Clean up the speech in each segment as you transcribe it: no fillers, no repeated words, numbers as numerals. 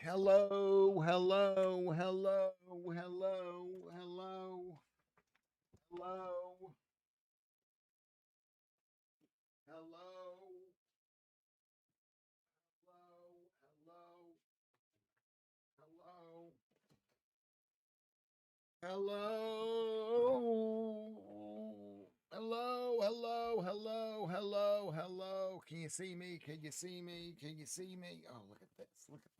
Hello, hello, hello, hello, hello, hello, hello, hello, hello, hello, hello, hello, hello, hello, hello. Can you see me? Can you see me? Can you see me? Oh, look at this. Look at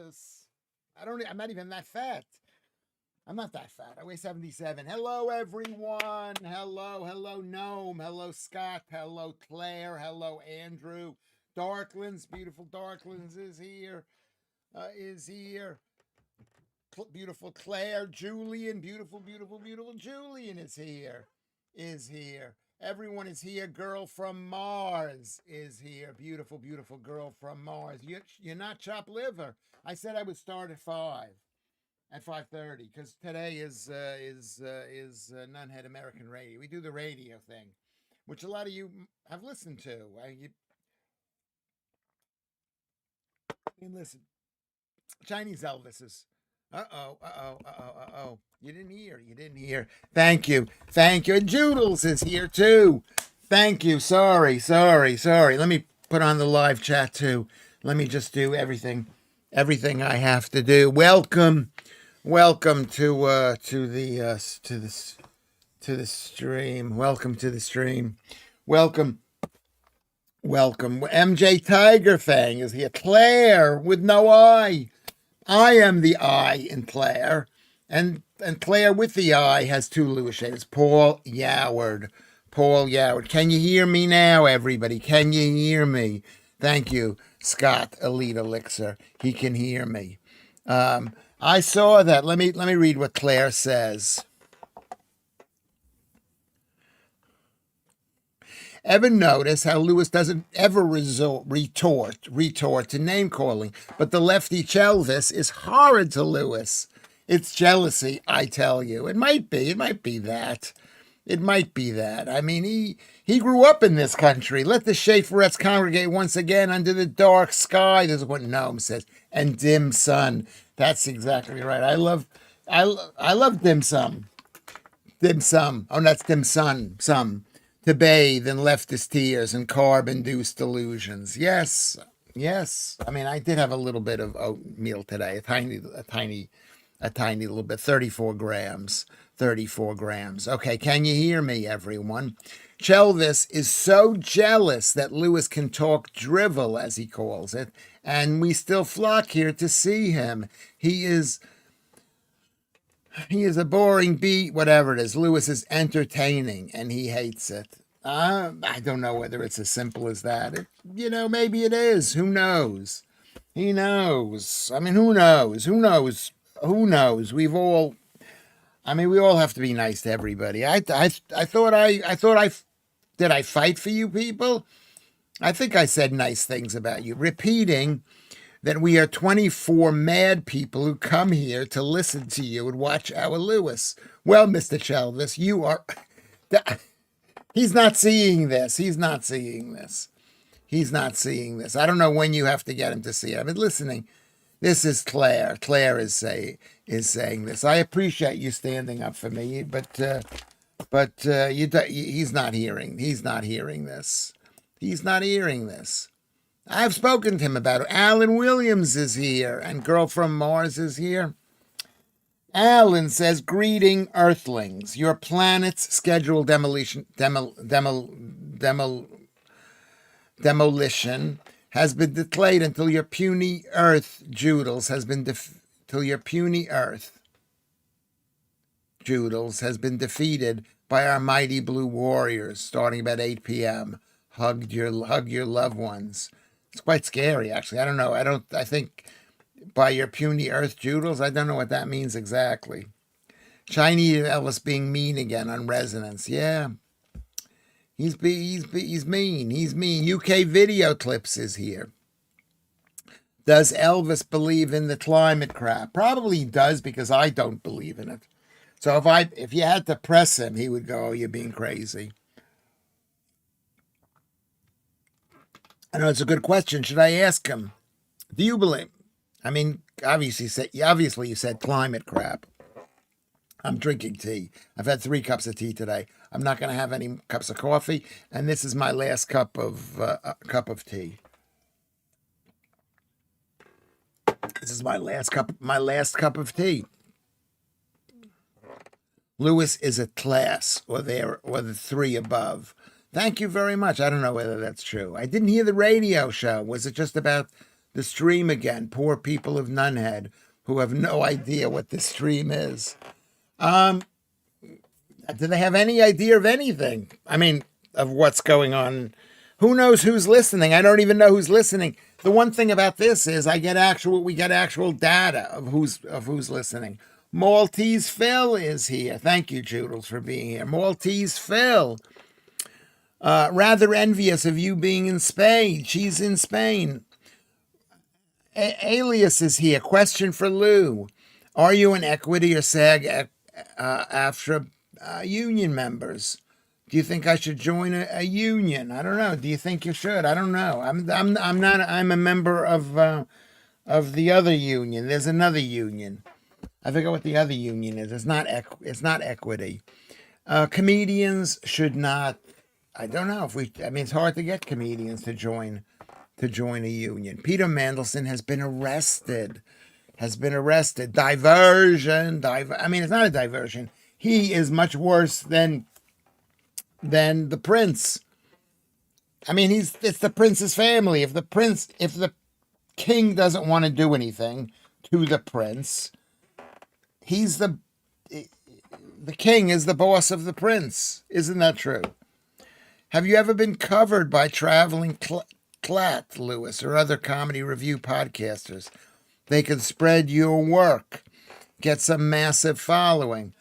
this. I'm not even that fat. I'm not that fat. I weigh 77. Hello, everyone. Hello, Gnome. Hello, Scott. Hello, Claire. Hello, Andrew. Darklands, beautiful Darklands is here. Is here. Beautiful Claire. Julian, beautiful Julian is here. Is here. Everyone is here. Girl from Mars is here. Beautiful girl from Mars. You're not chopped liver. I said I would start at 5 at 5:30 because today is Nunhead American Radio. We do the radio thing, which a lot of you have listened to. You listen, Chinese Elvises. You didn't hear. You didn't hear. Thank you. And Joodles is here too. Thank you. Sorry. Let me put on the live chat too. Let me just do everything I have to do. Welcome to the stream. Welcome to the stream. Welcome. MJ Tiger Fang is here. Claire with no eye. I am the I in Claire. And Claire with the I has two Lewis shades. Paul Yoward. Can you hear me now, everybody? Can you hear me? Thank you, Scott Elite Elixir. He can hear me. I saw that. Let me read what Claire says. Ever notice how Lewis doesn't ever retort to name calling, but the lefty Chelvis is horrid to Lewis. It's jealousy, I tell you. It might be that. I mean, he grew up in this country. Let the Schaeferettes congregate once again under the dark sky. This is what Noam says. And dim sun. That's exactly right. I love dim sum. Dim sum. Oh, that's dim sun. Some to bathe in leftist tears and carb-induced delusions. Yes. I mean, I did have a little bit of oatmeal today. A tiny little bit. 34 grams. 34 grams. Okay, can you hear me, everyone? Chelvis is so jealous that Lewis can talk drivel, as he calls it, and we still flock here to see him. He is a boring beat, whatever it is. Lewis is entertaining, and he hates it. I don't know whether it's as simple as that. Maybe it is. Who knows? He knows. I mean, who knows? We all have to be nice to everybody. I thought did I fight for you people? I think I said nice things about you. Repeating that we are 24 mad people who come here to listen to you and watch our Lewis. Well, Mr. Chelvis, you are... He's not seeing this. I don't know when you have to get him to see it. I've been listening. This is Claire. Claire is saying this. I appreciate you standing up for me, but he's not hearing this. I've spoken to him about it. Alan Williams is here, and Girl from Mars is here. Alan says, greeting Earthlings. Your planet's scheduled demolition has been delayed until your puny Earth Joodles has been defeated by our mighty blue warriors starting about 8 p.m. Hug your loved ones. It's quite scary, actually. I don't know. I think by your puny Earth Joodles, I don't know what that means exactly. Chinese Elvis being mean again on resonance. Yeah. He's mean. UK Video Clips is here. Does Elvis believe in the climate crap? Probably he does, because I don't believe in it. So if you had to press him, he would go, "Oh, you're being crazy." I know it's a good question. Should I ask him? Do you believe? I mean, obviously you said climate crap. I'm drinking tea. I've had 3 cups of tea today. I'm not going to have any cups of coffee, and this is my last cup of tea. This is my last cup of tea. Lewis is a class, or the 3 above. Thank you very much. I don't know whether that's true. I didn't hear the radio show. Was it just about the stream again? Poor people of Nunhead who have no idea what the stream is. Do they have any idea of anything? I mean, of what's going on? Who knows who's listening? I don't even know who's listening. The one thing about this is we get actual data of who's listening. Maltese Phil is here. Thank you, Joodles, for being here. Maltese Phil. Rather envious of you being in Spain. She's in Spain. Alias is here. Question for Lou. Are you an equity or SAG AFTRA union members? Do you think I should join a union? I don't know. Do you think you should? I don't know. I'm not. I'm a member of the other union. There's another union. I forget what the other union is. It's not equity. Comedians should not. I don't know if we. I mean, it's hard to get comedians to join a union. Peter Mandelson has been arrested. Diversion. I mean, it's not a diversion. He is much worse than the prince. I mean, it's the prince's family. If the king doesn't want to do anything to the prince, the king is the boss of the prince. Isn't that true? Have you ever been covered by Traveling Clat, Lewis, or other comedy review podcasters? They can spread your work, get some massive following.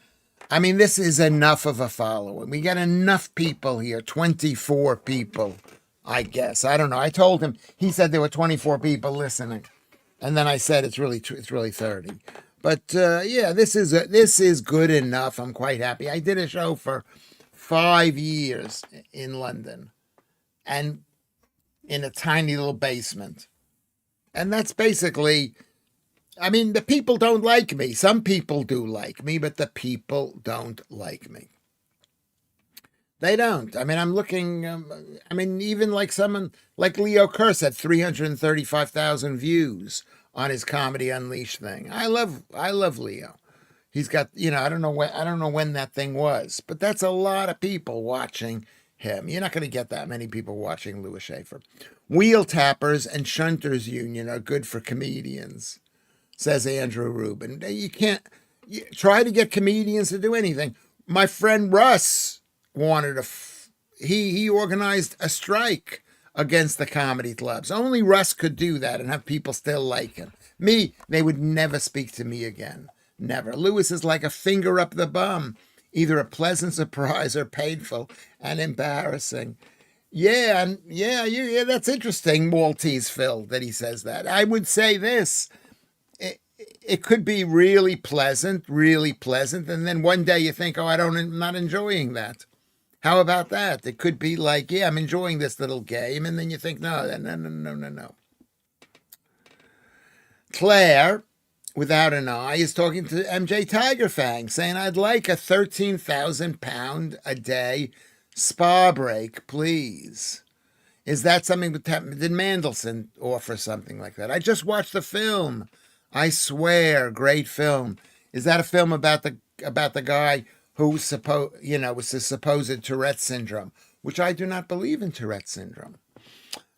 I mean, this is enough of a following. We got enough people here, 24 people, I guess. I don't know. I told him, he said there were 24 people listening. And then I said it's really 30. But yeah, this is good enough. I'm quite happy. I did a show for 5 years in London and in a tiny little basement. And that's basically, I mean, the people don't like me. Some people do like me, but the people don't like me. They don't. I mean, I'm looking, even like someone like Leo Kurz had 335,000 views on his Comedy Unleashed thing. I love Leo. He's got, I don't know when that thing was, but that's a lot of people watching him. You're not going to get that many people watching Lewis Schaffer. Wheel tappers and shunters union are good for comedians, says Andrew Rubin. You can't try to get comedians to do anything. My friend Russ wanted he organized a strike against the comedy clubs. Only Russ could do that and have people still like him. Me, they would never speak to me again. Never. Lewis is like a finger up the bum, either a pleasant surprise or painful and embarrassing. Yeah, that's interesting, Maltese Phil, that he says that. I would say this. It could be really pleasant, and then one day you think, I'm not enjoying that. How about that? It could be like, yeah, I'm enjoying this little game, and then you think, no. Claire, without an eye, is talking to MJ Tigerfang, saying, I'd like a 13,000 pound a day spa break, please. Is that something that happened? Did Mandelson offer something like that? I just watched the film. I swear, great film. Is that a film about the guy who was his supposed Tourette's syndrome, which I do not believe in Tourette's syndrome.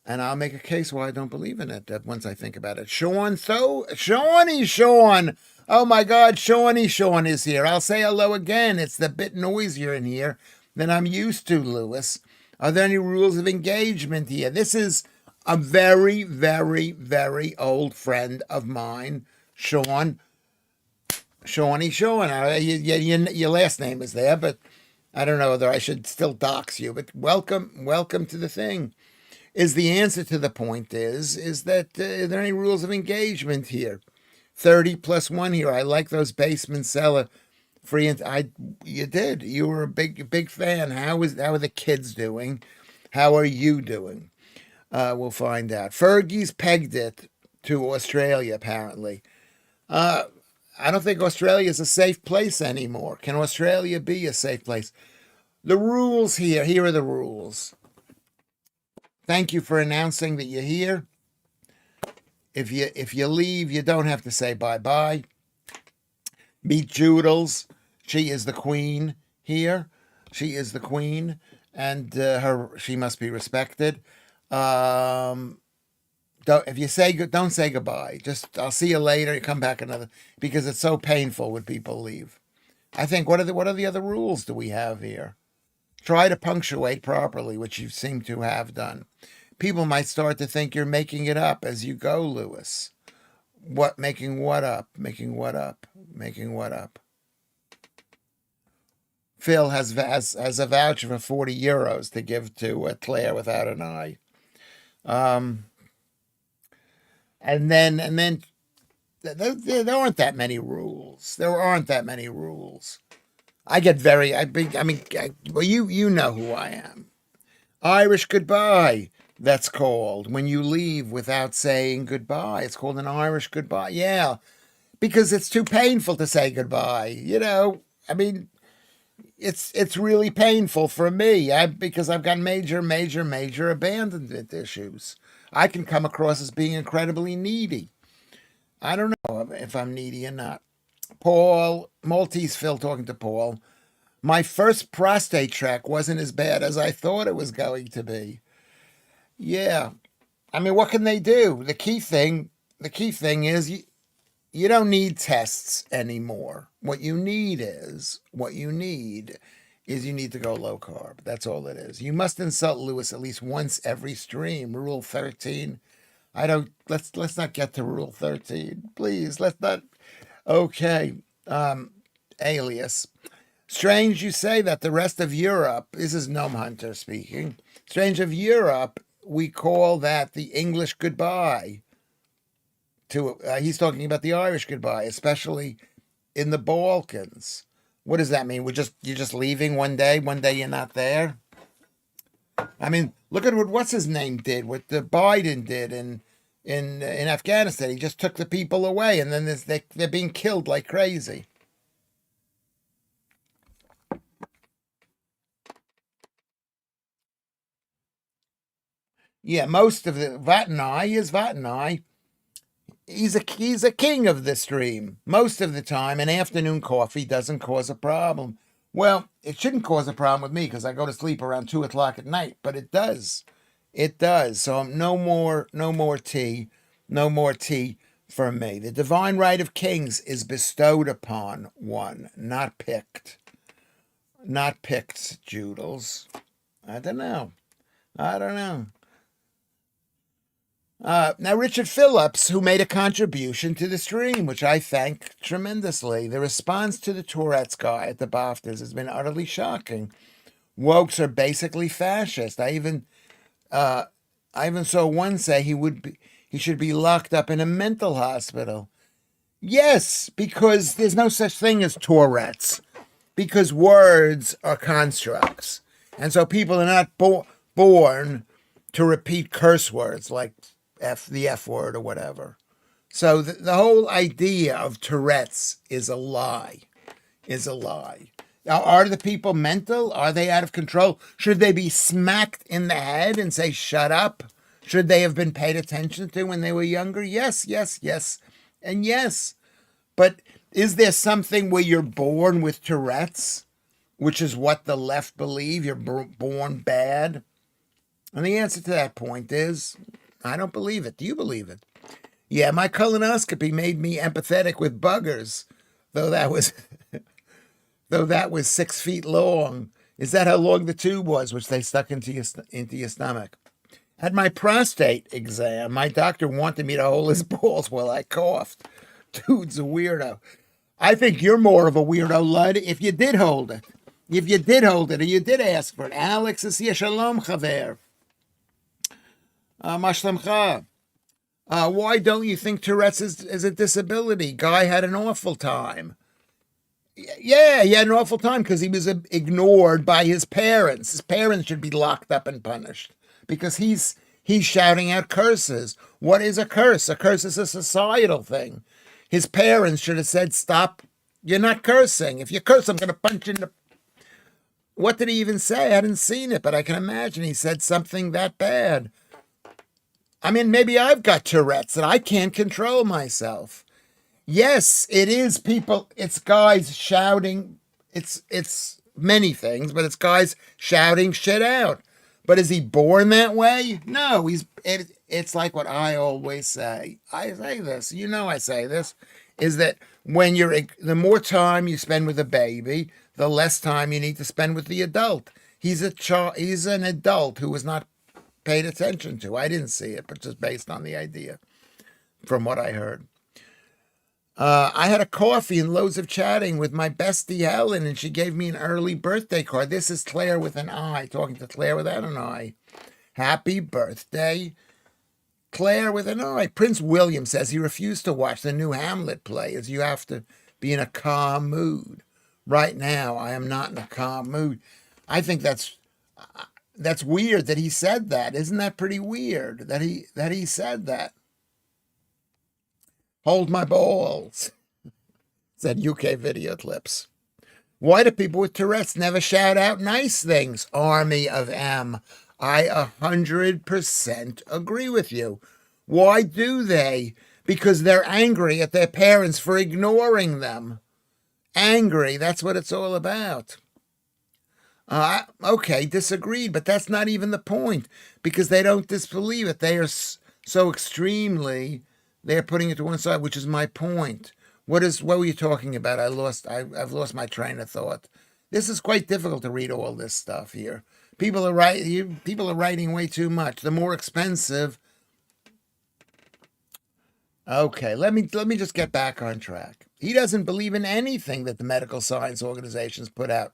And I'll make a case why I don't believe in it once I think about it. Shawnee Sean. Oh my God, Shawnee Sean is here. I'll say hello again. It's a bit noisier in here than I'm used to, Lewis. Are there any rules of engagement here? This is a very, very, very old friend of mine, Shawnee Sean. Your last name is there, but I don't know whether I should still dox you. But welcome to the thing. Is the answer to the point is that are there any rules of engagement here? 30 plus 1 here. I like those basement cellar free. You did. You were a big fan. How are the kids doing? How are you doing? We'll find out. Fergie's pegged it to Australia, apparently. I don't think Australia is a safe place anymore. Can Australia be a safe place? The rules here are the rules. Thank you for announcing that you're here. If you leave, you don't have to say bye-bye. Meet Joodles. She is the queen here. She is the queen, and she must be respected. If you say good, don't say goodbye. Just I'll see you later. You come back another because it's so painful when people leave. I think what are the other rules do we have here? Try to punctuate properly, which you seem to have done. People might start to think you're making it up as you go, Lewis. What making what up? Making what up? Making what up? Phil has a voucher for 40 euros to give to Claire without an eye. And then there aren't that many rules. There aren't that many rules. I get very, well, you know who I am. Irish goodbye, that's called. When you leave without saying goodbye, it's called an Irish goodbye. Yeah, because it's too painful to say goodbye. It's really painful for me because I've got major abandonment issues. I can come across as being incredibly needy. I don't know if I'm needy or not. Paul, Maltese Phil talking to Paul. My first prostate track wasn't as bad as I thought it was going to be. Yeah. What can they do? The key thing is you don't need tests anymore. What you need is you need to go low carb. That's all it is. You must insult Lewis at least once every stream. Rule 13. Let's not get to Rule 13. Please, let's not. Okay. Alias. Strange you say that the rest of Europe, this is Gnome Hunter speaking. Strange of Europe, we call that the English goodbye. He's talking about the Irish goodbye, especially in the Balkans. What does that mean? You're just leaving one day you're not there? Look at what's his name did, what the Biden did in Afghanistan. He just took the people away, and then they're being killed like crazy. Yeah, most of the Vatanai. He's a king of the stream. Most of the time, an afternoon coffee doesn't cause a problem. Well, it shouldn't cause a problem with me because I go to sleep around 2 o'clock at night, but it does. It does. So no more tea. No more tea for me. The divine right of kings is bestowed upon one, not picked. Not picked, Joodles. I don't know. Now, Richard Phillips, who made a contribution to the stream, which I thank tremendously. The response to the Tourette's guy at the BAFTAs has been utterly shocking. Wokes are basically fascist. I even saw one say he should be locked up in a mental hospital. Yes, because there's no such thing as Tourette's, because words are constructs, and so people are not born to repeat curse words like the F word or whatever. So the whole idea of Tourette's is a lie. Now, are the people mental? Are they out of control? Should they be smacked in the head and say, shut up? Should they have been paid attention to when they were younger? Yes, and yes. But is there something where you're born with Tourette's, which is what the left believe? You're born bad? And the answer to that point is, I don't believe it. Do you believe it? Yeah, my colonoscopy made me empathetic with buggers, though that was 6 feet long. Is that how long the tube was, which they stuck into your stomach? At my prostate exam, my doctor wanted me to hold his balls while I coughed. Dude's a weirdo. I think you're more of a weirdo, Lud, if you did hold it. If you did hold it, or you did ask for it. Alex is here. Shalom, Chaver. Mashlamcha. Why don't you think Tourette's is a disability? Guy had an awful time. Yeah, he had an awful time because he was ignored by his parents. His parents should be locked up and punished because he's He's shouting out curses. What is a curse? A curse is a societal thing. His parents should have said, stop. You're not cursing. If you curse, I'm going to punch you in the... What did he even say? I hadn't seen it, but I can imagine he said something that bad. I mean, maybe I've got Tourette's and I can't control myself. Yes, it is people. It's guys shouting. It's many things, but it's guys shouting shit out. But is he born that way? No, it's like what I always say. I say this, I say this, is that when the more time you spend with a baby, the less time you need to spend with the adult. He's an adult who was not paid attention to. I didn't see it, but just based on the idea from what I heard. I had a coffee and loads of chatting with my bestie Helen, and she gave me an early birthday card. This is Claire with an I, talking to Claire without an I. Happy birthday, Claire with an I. Prince William says he refused to watch the new Hamlet play as you have to be in a calm mood. Right now, I am not in a calm mood. I think that's weird that he said that. Isn't that pretty weird that he said that? Hold my balls, said UK video clips. Why do people with Tourette's never shout out nice things? Army of M. I 100% agree with you. Why do they? Because they're angry at their parents for ignoring them. Angry, that's what it's all about. Okay, disagreed, but that's not even the point, because they don't disbelieve it. They are so extremely... They're putting it to one side, which is my point. What were you talking about? I've lost my train of thought. This is quite difficult to read all this stuff here. People are writing way too much. The more expensive. Okay, let me just get back on track. He doesn't believe in anything that the medical science organizations put out.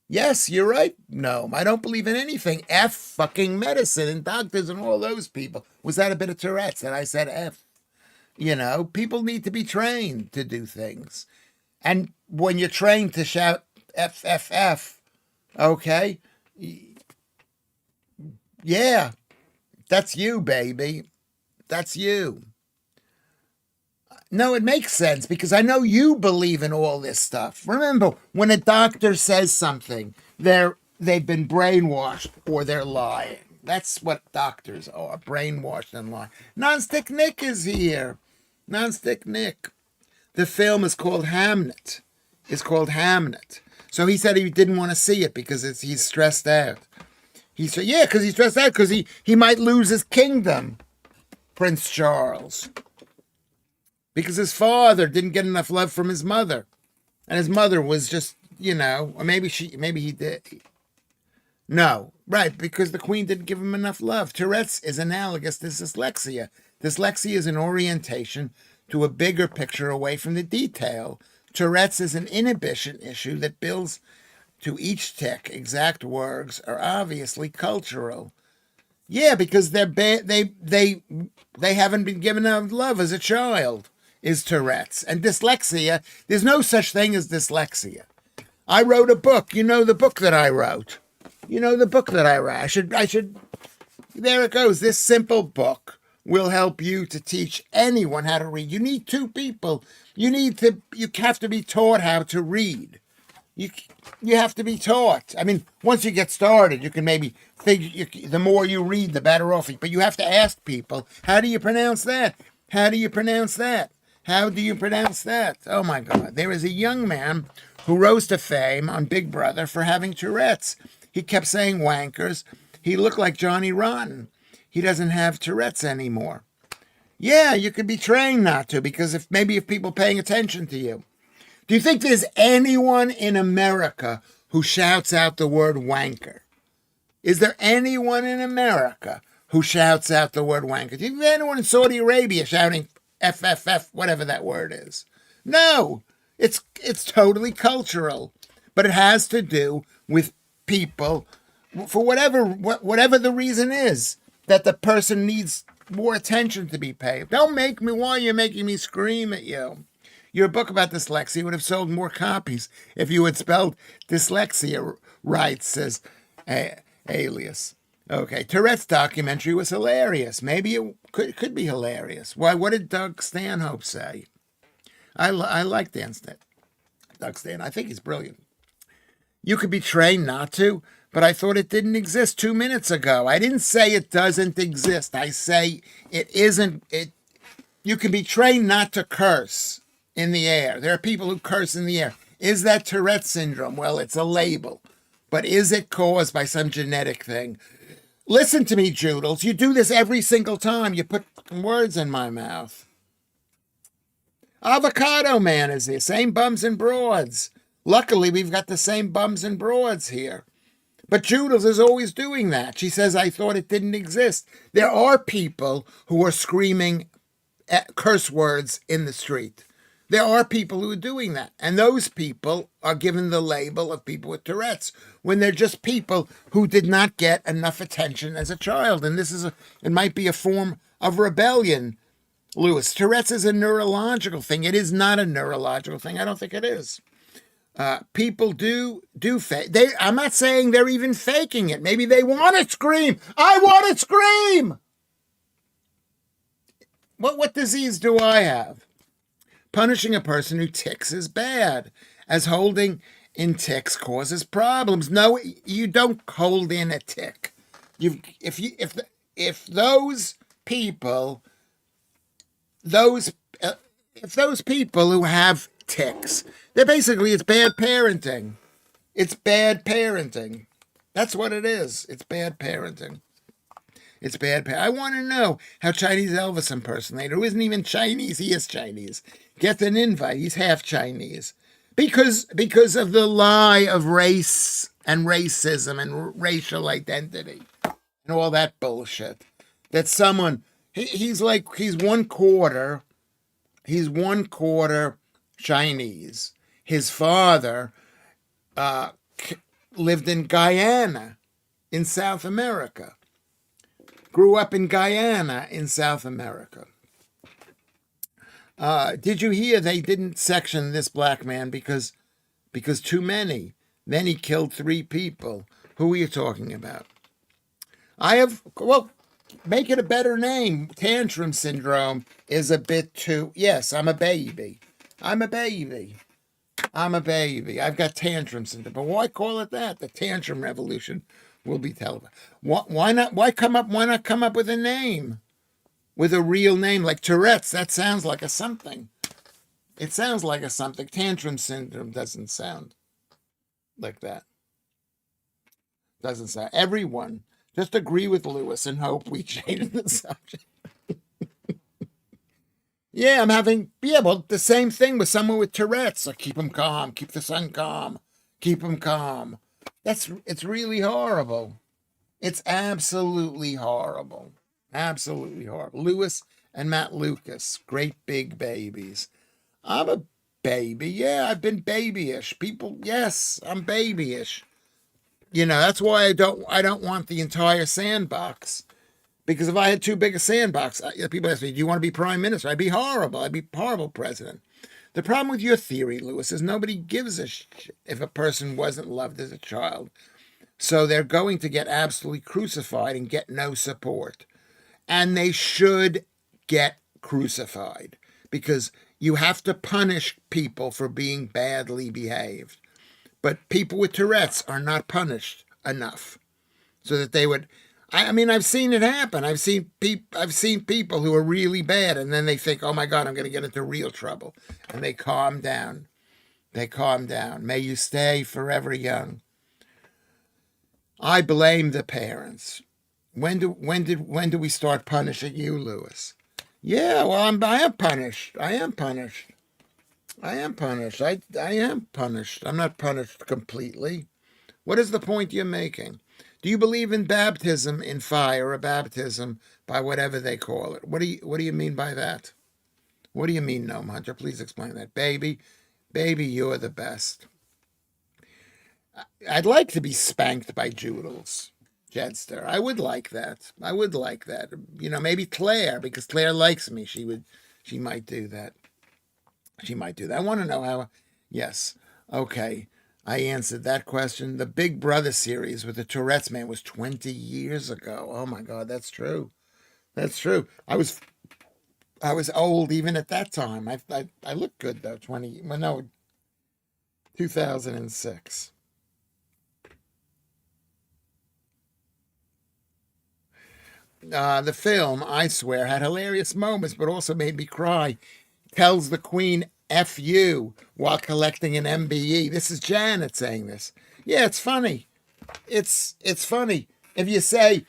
Yes, you're right. No, I don't believe in anything. F fucking medicine and doctors and all those people. Was that a bit of Tourette's that I said F? People need to be trained to do things. And when you're trained to shout F, F, F, okay, yeah, that's you, baby. That's you. No, it makes sense because I know you believe in all this stuff. Remember, when a doctor says something, they've been brainwashed or they're lying. That's what doctors are, brainwashed and lying. Nonstick Nick is here. Nonstick Nick. The film is called Hamnet. So he said he didn't want to see it because he's stressed out. He said, yeah, because he's stressed out because he might lose his kingdom, Prince Charles. Because his father didn't get enough love from his mother. And his mother was just, or maybe he did. No, right, because the Queen didn't give him enough love. Tourette's is analogous to dyslexia. Dyslexia is an orientation to a bigger picture away from the detail. Tourette's is an inhibition issue that builds to each tick. Exact words are obviously cultural. Yeah, because they haven't been given enough love as a child, is Tourette's. And dyslexia, there's no such thing as dyslexia. I wrote a book. You know the book that I wrote. I should, there it goes. This simple book will help you to teach anyone how to read. You need two people. You have to be taught how to read. You have to be taught. I mean, once you get started, you can maybe figure, the more you read, the better off. But you have to ask people, how do you pronounce that? How do you pronounce that? How do you pronounce that? Oh my God. There is a young man who rose to fame on Big Brother for having Tourette's. He kept saying wankers. He looked like Johnny Rotten. He doesn't have Tourette's anymore. Yeah, you could be trained not to, because if people paying attention to you. Do you think there's anyone in America who shouts out the word wanker? Is there anyone in America who shouts out the word wanker? Do you think anyone in Saudi Arabia shouting FFF, whatever that word is? No, it's totally cultural, but it has to do with people, for whatever the reason is, that the person needs more attention to be paid. Don't make me, why are you making me scream at you? Your book about dyslexia would have sold more copies if you had spelled dyslexia right, says Alias. Okay, Tourette's documentary was hilarious. Maybe it could be hilarious. Why? What did Doug Stanhope say? I like Doug Stanhope. I think he's brilliant. You could be trained not to, but I thought it didn't exist 2 minutes ago. I didn't say it doesn't exist. I say it isn't. You can be trained not to curse in the air. There are people who curse in the air. Is that Tourette syndrome? Well, it's a label. But is it caused by some genetic thing? Listen to me, Joodles. You do this every single time. You put words in my mouth. Avocado Man is here. Same bums and broads. Luckily, we've got the same bums and broads here. But Joodles is always doing that. She says, I thought it didn't exist. There are people who are screaming curse words in the street. There are people who are doing that. And those people are given the label of people with Tourette's when they're just people who did not get enough attention as a child. And it might be a form of rebellion, Lewis. Tourette's is a neurological thing. It is not a neurological thing. I don't think it is. People do fake. I'm not saying they're even faking it. Maybe they want to scream. I want to scream. What disease do I have? Punishing a person who ticks is bad, as holding in ticks causes problems. No, you don't hold in a tick. If those people who have ticks, it's bad parenting. It's bad parenting. That's what it is. It's bad parenting. It's bad. I want to know how Chinese Elvis impersonator, who isn't even Chinese, he is Chinese, gets an invite. He's half Chinese. Because of the lie of race and racism and racial identity and all that bullshit. That someone, he's 1/4 Chinese. His father lived in Guyana in South America. Grew up in Guyana in South America. Did you hear they didn't section this black man because too many? Then he killed 3 people. Who are you talking about? Make it a better name. Tantrum syndrome is a bit too. Yes, I'm a baby. I've got tantrum syndrome. But why call it that? The tantrum revolution will be televised. Why not? Why not come up with a name? With a real name like Tourette's. That sounds like a something. It sounds like a something. Tantrum syndrome doesn't sound like that. Doesn't sound. Everyone, just agree with Lewis and hope we change the subject. Yeah, the same thing with someone with Tourette's. Like, keep them calm, keep the son calm, keep them calm. It's really horrible. It's absolutely horrible. Absolutely horrible. Lewis and Matt Lucas, great big babies. I'm a baby. Yeah, I've been babyish. People, yes, I'm babyish. That's why I don't want the entire sandbox. Because if I had too big a sandbox, people ask me, do you want to be prime minister? I'd be horrible. I'd be horrible president. The problem with your theory, Lewis, is nobody gives a shit if a person wasn't loved as a child. So they're going to get absolutely crucified and get no support. And they should get crucified because you have to punish people for being badly behaved. But people with Tourette's are not punished enough so that they would. I've seen it happen. I've seen people who are really bad, and then they think, "Oh my God, I'm going to get into real trouble," and they calm down. May you stay forever young. I blame the parents. When do we start punishing you, Lewis? Yeah, well, I am punished. I am punished. I am punished. I'm not punished completely. What is the point you're making? Do you believe in baptism in fire or baptism by whatever they call it? What do you mean by that? What do you mean, Gnome Hunter? Please explain that. Baby, you're the best. I'd like to be spanked by Joodles, Jedster. I would like that. Maybe Claire, because Claire likes me. She might do that. I want to know how. Yes. Okay. I answered that question. The Big Brother series with the Tourette's man was 20 years ago. Oh my God, that's true. That's true. I was old even at that time. I looked good though. 20. Well, no, 2006. The film, I swear, had hilarious moments, but also made me cry. Tells the Queen "F you" while collecting an MBE. This is Janet saying this. Yeah, it's funny. It's funny if you say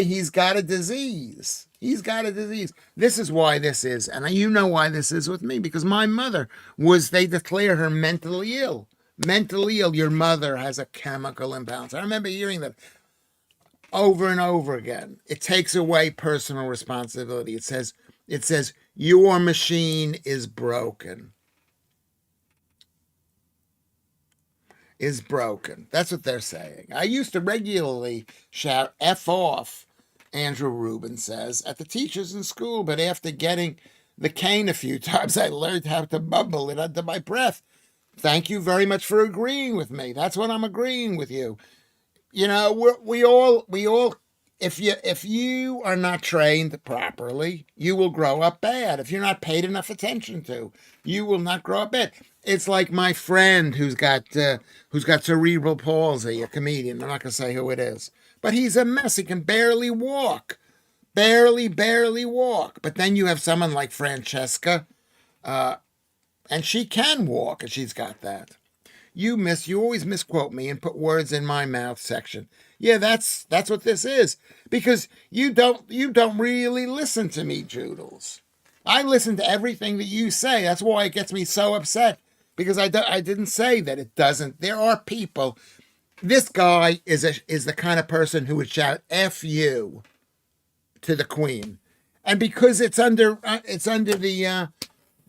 he's got a disease. He's got a disease. This is why this is, and you know why this is with me, because my mother they declared her mentally ill. Mentally ill. Your mother has a chemical imbalance. I remember hearing that over and over again. It takes away personal responsibility. It says your machine is broken. Is broken. That's what they're saying. I used to regularly shout F off, Andrew Rubin says, at the teachers in school, but after getting the cane a few times, I learned how to mumble it under my breath. Thank you very much for agreeing with me. That's what I'm agreeing with you. We all if you are not trained properly, you will grow up bad. If you're not paid enough attention to, you will not grow up bad. It's like my friend who's got cerebral palsy, a comedian. I'm not going to say who it is, but he's a mess. He can barely walk, barely walk. But then you have someone like Francesca, and she can walk, and she's got that. You always misquote me and put words in my mouth section. Yeah, that's what this is. Because you don't really listen to me, Joodles. I listen to everything that you say. That's why it gets me so upset. Because I didn't say that it doesn't. There are people. This guy is the kind of person who would shout "F you" to the Queen, and because it's under the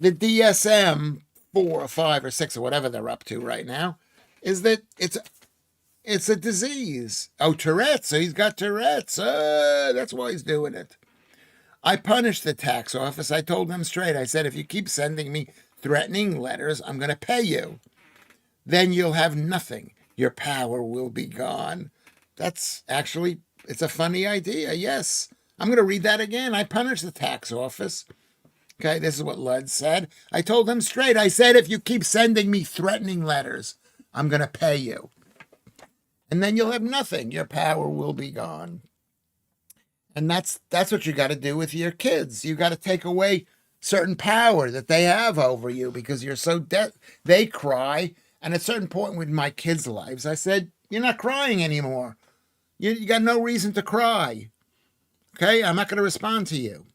DSM 4 or 5 or 6 or whatever they're up to right now, is that it's a disease. Oh, Tourette's. So he's got Tourette's. That's why he's doing it. I punished the tax office. I told them straight. I said, if you keep sending me threatening letters, I'm going to pay you. Then you'll have nothing. Your power will be gone. It's a funny idea. Yes. I'm going to read that again. I punished the tax office. Okay, this is what Lud said. I told them straight. I said, if you keep sending me threatening letters, I'm going to pay you. And then you'll have nothing. Your power will be gone. And that's what you got to do with your kids. You got to take away certain power that they have over you because you're so they cry. And at a certain point with my kids' lives, I said, you're not crying anymore. You got no reason to cry. Okay, I'm not going to respond to you.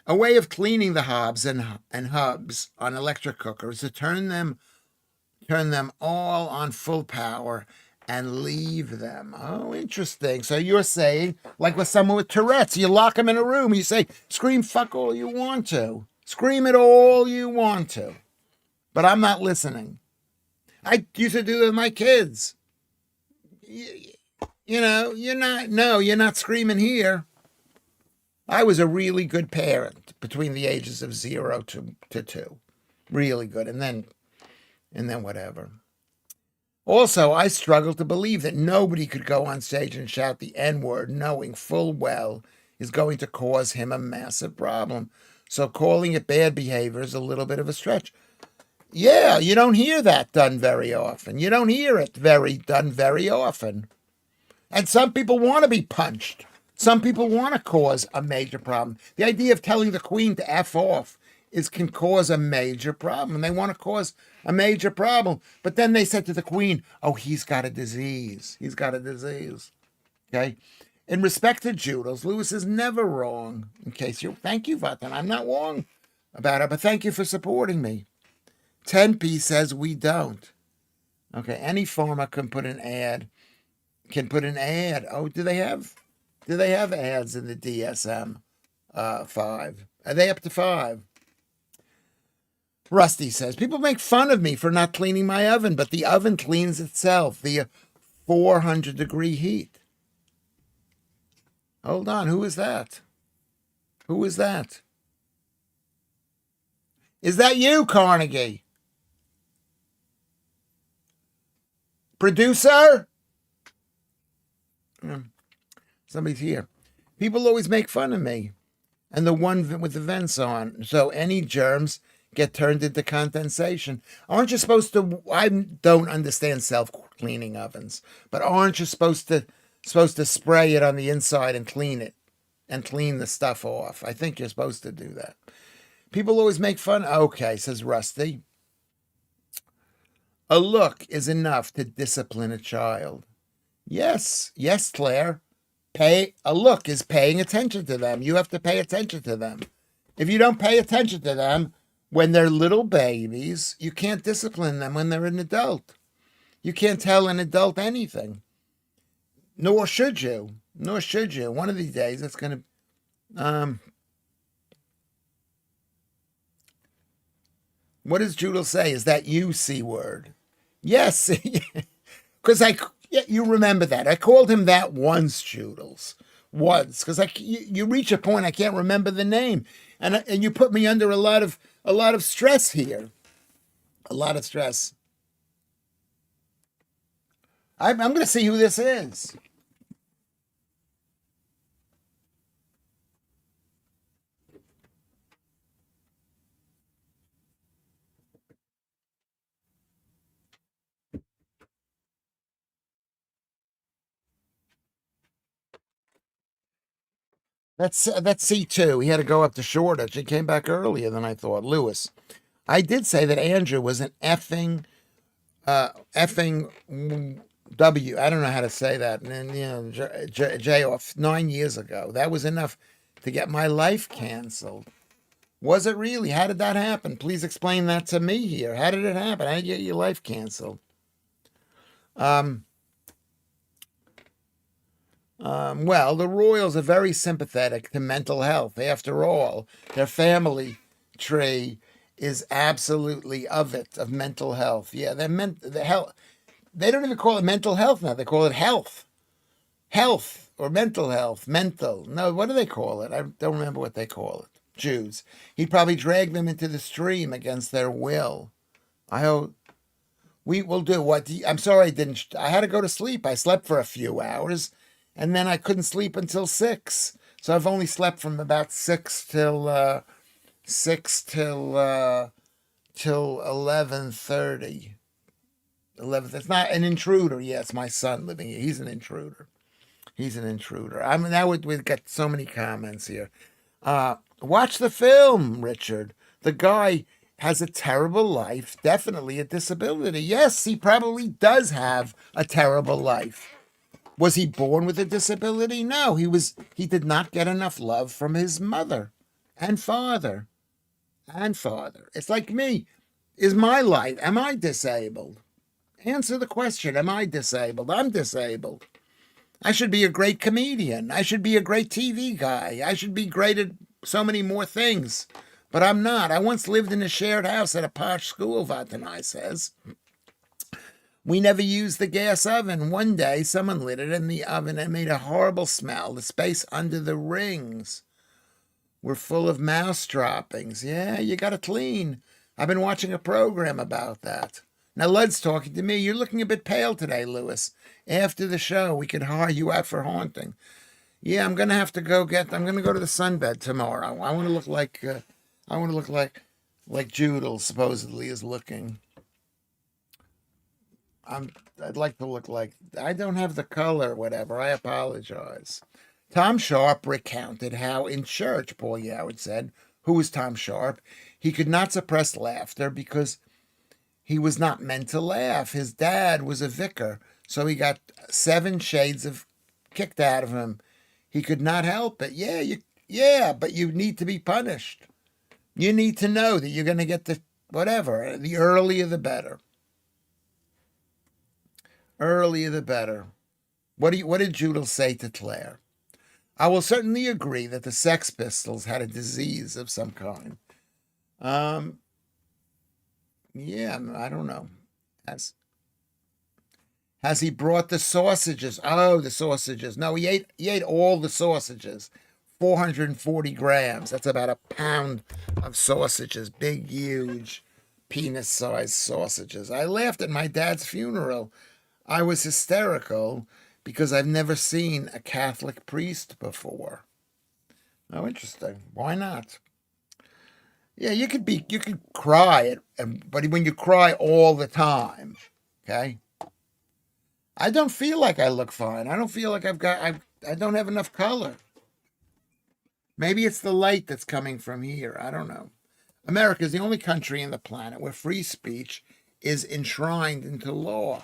A way of cleaning the hobs and hubs on electric cookers is to turn them all on full power and leave them. Oh, interesting. So you're saying, like with someone with Tourette's, you lock them in a room, you say, scream fuck all you want to. Scream it all you want to. But I'm not listening. I used to do it with my kids. You're not screaming here. I was a really good parent between the ages of 0 to 2. Really good. And then whatever. Also, I struggle to believe that nobody could go on stage and shout the N-word knowing full well is going to cause him a massive problem. So calling it bad behavior is a little bit of a stretch. Yeah, you don't hear that done very often. You don't hear it done very often. And some people want to be punched. Some people want to cause a major problem. The idea of telling the Queen to F off can cause a major problem. They want to cause a major problem. But then they said to the Queen, oh, he's got a disease. He's got a disease. Okay? In respect to Judas, Lewis is never wrong. Thank you, Vatan. I'm not wrong about it, but thank you for supporting me. 10p says we don't. Okay, any farmer can put an ad. Oh, do they have ads in the DSM 5? Are they up to 5? Rusty says, people make fun of me for not cleaning my oven, but the oven cleans itself via 400-degree heat. Hold on, who is that? Who is that? Is that you, Carnegie? Producer? Hmm, somebody's here. People always make fun of me. And the one with the vents on. So any germs get turned into condensation. Aren't you supposed to? I don't understand self-cleaning ovens, but aren't you supposed to spray it on the inside and clean it and clean the stuff off? I think you're supposed to do that. People always make fun. Okay, says Rusty. A look is enough to discipline a child. Yes, yes, Claire. Pay a look is paying attention to them. You have to pay attention to them. If you don't pay attention to them when they're little babies, you can't discipline them when they're an adult. You can't tell an adult anything. Nor should you. Nor should you. One of these days it's going to what does Judel say? Is that you, C word? Yes. Because yeah, you remember that. I called him that once, Judels. Once. Because you reach a point I can't remember the name. And you put me under a lot of stress here. A lot of stress. I'm going to see who this is. That's C2. He had to go up to Shoreditch. He came back earlier than I thought. Lewis. I did say that Andrew was an effing W. I don't know how to say that. And J off 9 years ago. That was enough to get my life canceled. Was it really? How did that happen? Please explain that to me here. How did it happen? How did you get your life canceled? Um, well, the Royals are very sympathetic to mental health. After all, their family tree is absolutely of mental health. Yeah, the health. They don't even call it mental health now. They call it health or mental health. Mental. No, what do they call it? I don't remember what they call it. Jews. He probably dragged them into the stream against their will. I hope we will do what. I'm sorry I didn't. I had to go to sleep. I slept for a few hours, and then I couldn't sleep until 6. So I've only slept from about 6 till 11:30. 11. It's not an intruder. Yeah, it's my son living here. He's an intruder. He's an intruder. I mean, we've got so many comments here. Watch the film, Richard. The guy has a terrible life, definitely a disability. Yes, he probably does have a terrible life. Was he born with a disability? No, he did not get enough love from his mother and father and father. It's like me. Is my life, am I disabled? Answer the question, am I disabled? I'm disabled. I should be a great comedian. I should be a great TV guy. I should be great at so many more things. But I'm not. I once lived in a shared house at a posh school, Vatanai says. We never used the gas oven. One day, someone lit it in the oven and made a horrible smell. The space under the rings were full of mouse droppings. Yeah, you got to clean. I've been watching a program about that. Now, Lud's talking to me. You're looking a bit pale today, Lewis. After the show, we could hire you out for haunting. Yeah, I'm gonna have to I'm gonna go to the sunbed tomorrow. I want to look like. I want to look like Judel supposedly is looking. I'd like to look like. I don't have the color, whatever. I apologize. Tom Sharp recounted how in church, Paul Yoward said, who was Tom Sharp, he could not suppress laughter because he was not meant to laugh. His dad was a vicar, so he got 7 shades of kicked out of him. He could not help it. Yeah, but you need to be punished. You need to know that you're going to get the whatever. The earlier the better. Earlier the better. What did Judel say to Claire? I will certainly agree that the Sex Pistols had a disease of some kind. Yeah, I don't know. Has he brought the sausages? Oh, the sausages. No, he ate all the sausages. 440 grams. That's about a pound of sausages, big, huge, penis-sized sausages. I laughed at my dad's funeral. I was hysterical because I've never seen a Catholic priest before. Oh, interesting. Why not? Yeah, you could cry, but when you cry all the time, okay? I don't feel like I look fine. I don't feel like I don't have enough color. Maybe it's the light that's coming from here. I don't know. America is the only country in the planet where free speech is enshrined into law.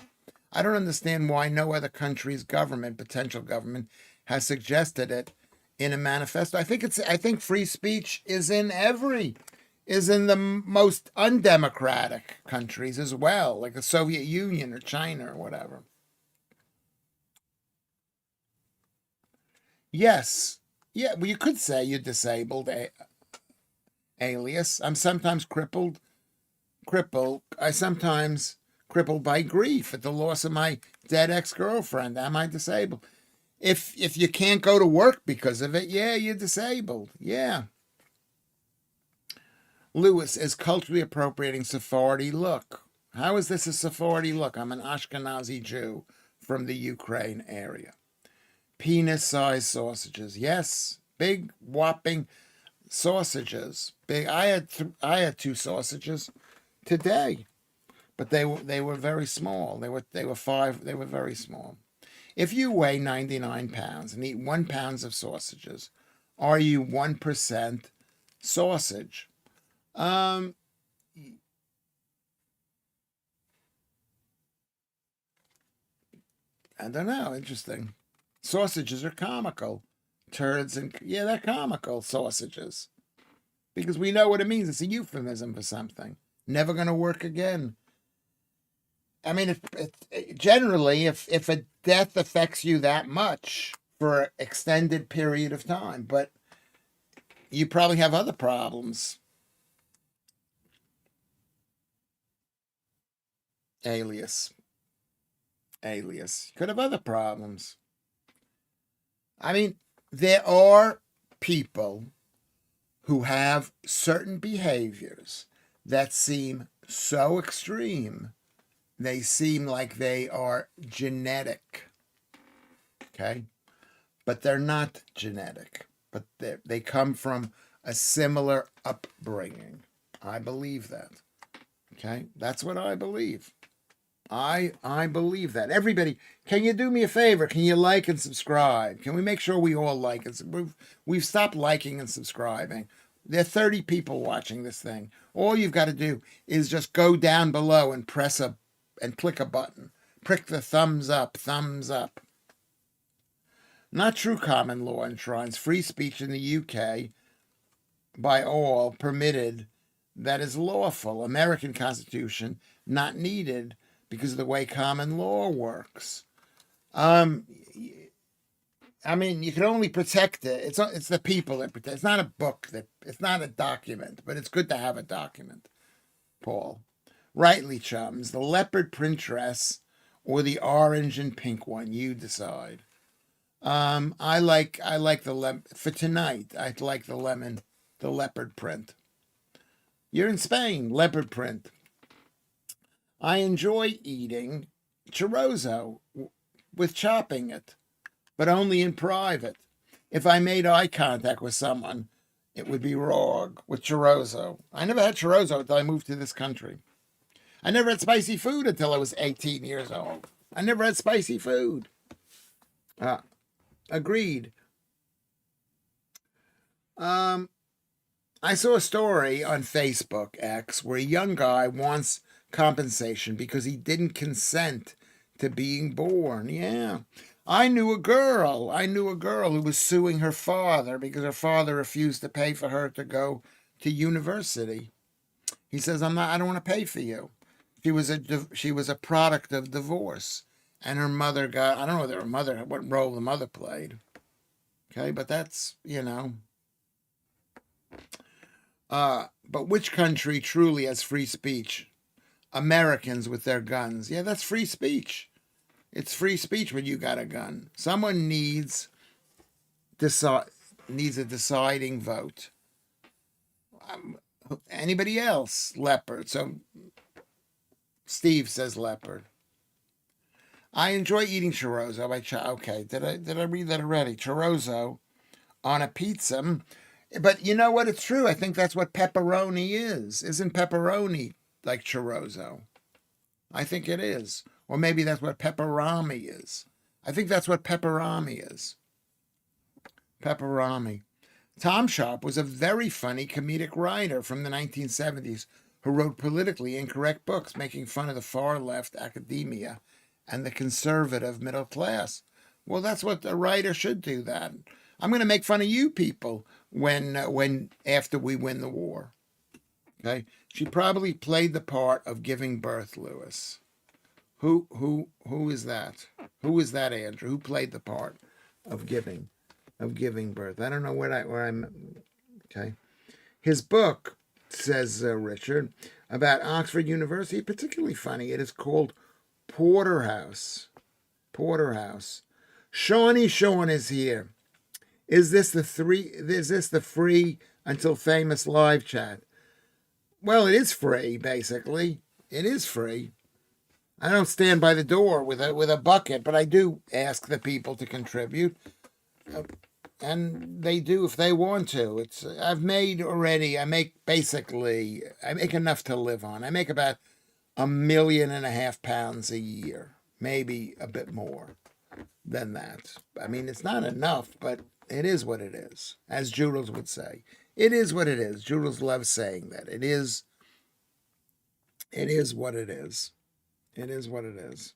I don't understand why no other country's government, potential government, has suggested it in a manifesto. I think free speech is in the most undemocratic countries as well, like the Soviet Union or China or whatever. Yes. Yeah, well, you could say you're disabled, alias. I'm sometimes I sometimes crippled by grief at the loss of my dead ex-girlfriend. Am I disabled? If you can't go to work because of it, yeah, you're disabled. Yeah. Lewis is culturally appropriating Sephardi look. How is this a Sephardi look? I'm an Ashkenazi Jew from the Ukraine area. Penis-sized sausages. Yes, big whopping sausages. Big. I had two sausages today, but they were very small. They were very small. If you weigh 99 pounds and eat 1 pound of sausages, are you 1% sausage? Um, I don't know. Interesting. Sausages are comical. Turds and yeah, they're comical sausages because we know what it means. It's a euphemism for something. Never going to work again. I mean, generally, if a death affects you that much for an extended period of time, but you probably have other problems. Alias, alias. You could have other problems. I mean, there are people who have certain behaviors that seem so extreme, they seem like they are genetic, okay? But they're not genetic, but they come from a similar upbringing. I believe that, okay? That's what I believe. I believe that. Everybody, can you do me a favor? Can you like and subscribe? Can we make sure we all like it? We've stopped liking and subscribing. There are 30 people watching this thing. All you've got to do is just go down below and and click a button. Prick the thumbs up, thumbs up. Not true common law enshrines free speech in the UK by all permitted that is lawful. American Constitution not needed because of the way common law works. I mean, you can only protect it. It's the people that protect. It's not a book it's not a document, but it's good to have a document. Paul, rightly, chums. The leopard print dress or the orange and pink one, you decide. I like for tonight. I like the leopard print. You're in Spain, leopard print. I enjoy eating chorizo with chopping it, but only in private. If I made eye contact with someone, it would be wrong with chorizo. I never had chorizo until I moved to this country. I never had spicy food until I was 18 years old. I never had spicy food. Agreed. Um, I saw a story on Facebook X where a young guy wants compensation because he didn't consent to being born. Yeah. I knew a girl. I knew a girl who was suing her father because her father refused to pay for her to go to university. He says, I don't want to pay for you. She was a product of divorce. And her mother I don't know what role the mother played. Okay, but that's, but which country truly has free speech? Americans with their guns. Yeah, that's free speech. It's free speech when you got a gun. Someone needs needs a deciding vote. Anybody else? Leopard. So Steve says leopard. I enjoy eating chorizo by okay. Did I read that already? Chorizo on a pizza. But you know what? It's true. I think that's what pepperoni is. Isn't pepperoni like chorizo? I think it is. Or maybe that's what pepperami is. I think that's what pepperami is. Pepperami. Tom Sharp was a very funny comedic writer from the 1970s who wrote politically incorrect books making fun of the far left academia and the conservative middle class. Well, that's what a writer should do. That I'm going to make fun of you people when after we win the war. Okay, she probably played the part of giving birth, Lewis. Who is that? Who is that, Andrew? Who played the part of giving birth? I don't know where I'm. Okay, his book, says Richard, about Oxford University, particularly funny. It is called Porterhouse. Porterhouse. Shawnee Sean is here. Is this the free until famous live chat? Well, it is free, basically. It is free. I don't stand by the door with a bucket, but I do ask the people to contribute, and they do if they want to. I make enough to live on. I make about £1.5 million a year, maybe a bit more than that. I mean, it's not enough, but it is what it is, as Joodles would say. It is what it is. Joodles loves saying that. It is what it is. It is what it is.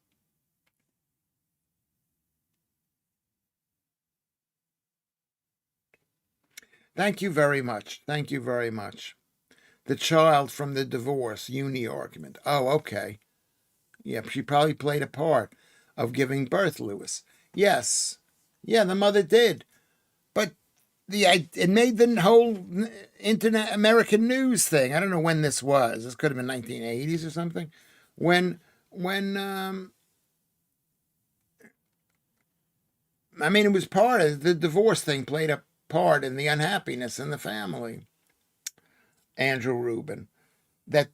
Thank you very much. Thank you very much. The child from the divorce uni argument. Oh, okay. Yeah, she probably played a part of giving birth, Lewis. Yes. Yeah, the mother did. But it made the whole internet American news thing. I don't know when this was. This could have been 1980s or something. When I mean, it was part of the divorce thing, played a part in the unhappiness in the family. Andrew Rubin, that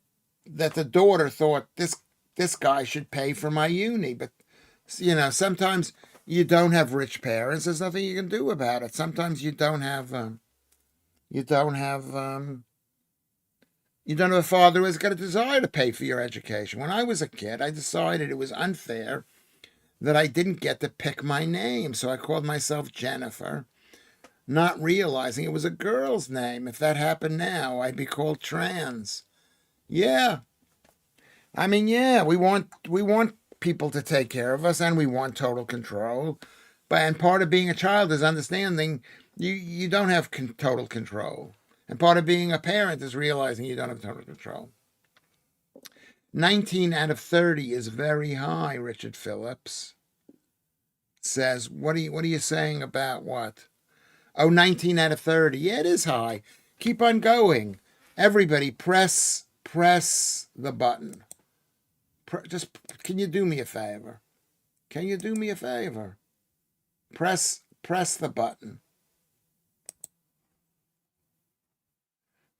the daughter thought this guy should pay for my uni, but sometimes you don't have rich parents. There's nothing you can do about it. Sometimes you don't have a father who has got a desire to pay for your education. When I was a kid, I decided it was unfair that I didn't get to pick my name, so I called myself Jennifer, not realizing it was a girl's name. If that happened now, I'd be called trans. Yeah. I mean, yeah, we want people to take care of us, and we want total control. And part of being a child is understanding you don't have total control. And part of being a parent is realizing you don't have total control. 19 out of 30 is very high, Richard Phillips says. What are you saying about what? Oh, 19 out of 30. Yeah, it is high. Keep on going. Everybody press the button. Can you do me a favor? Can you do me a favor? Press the button.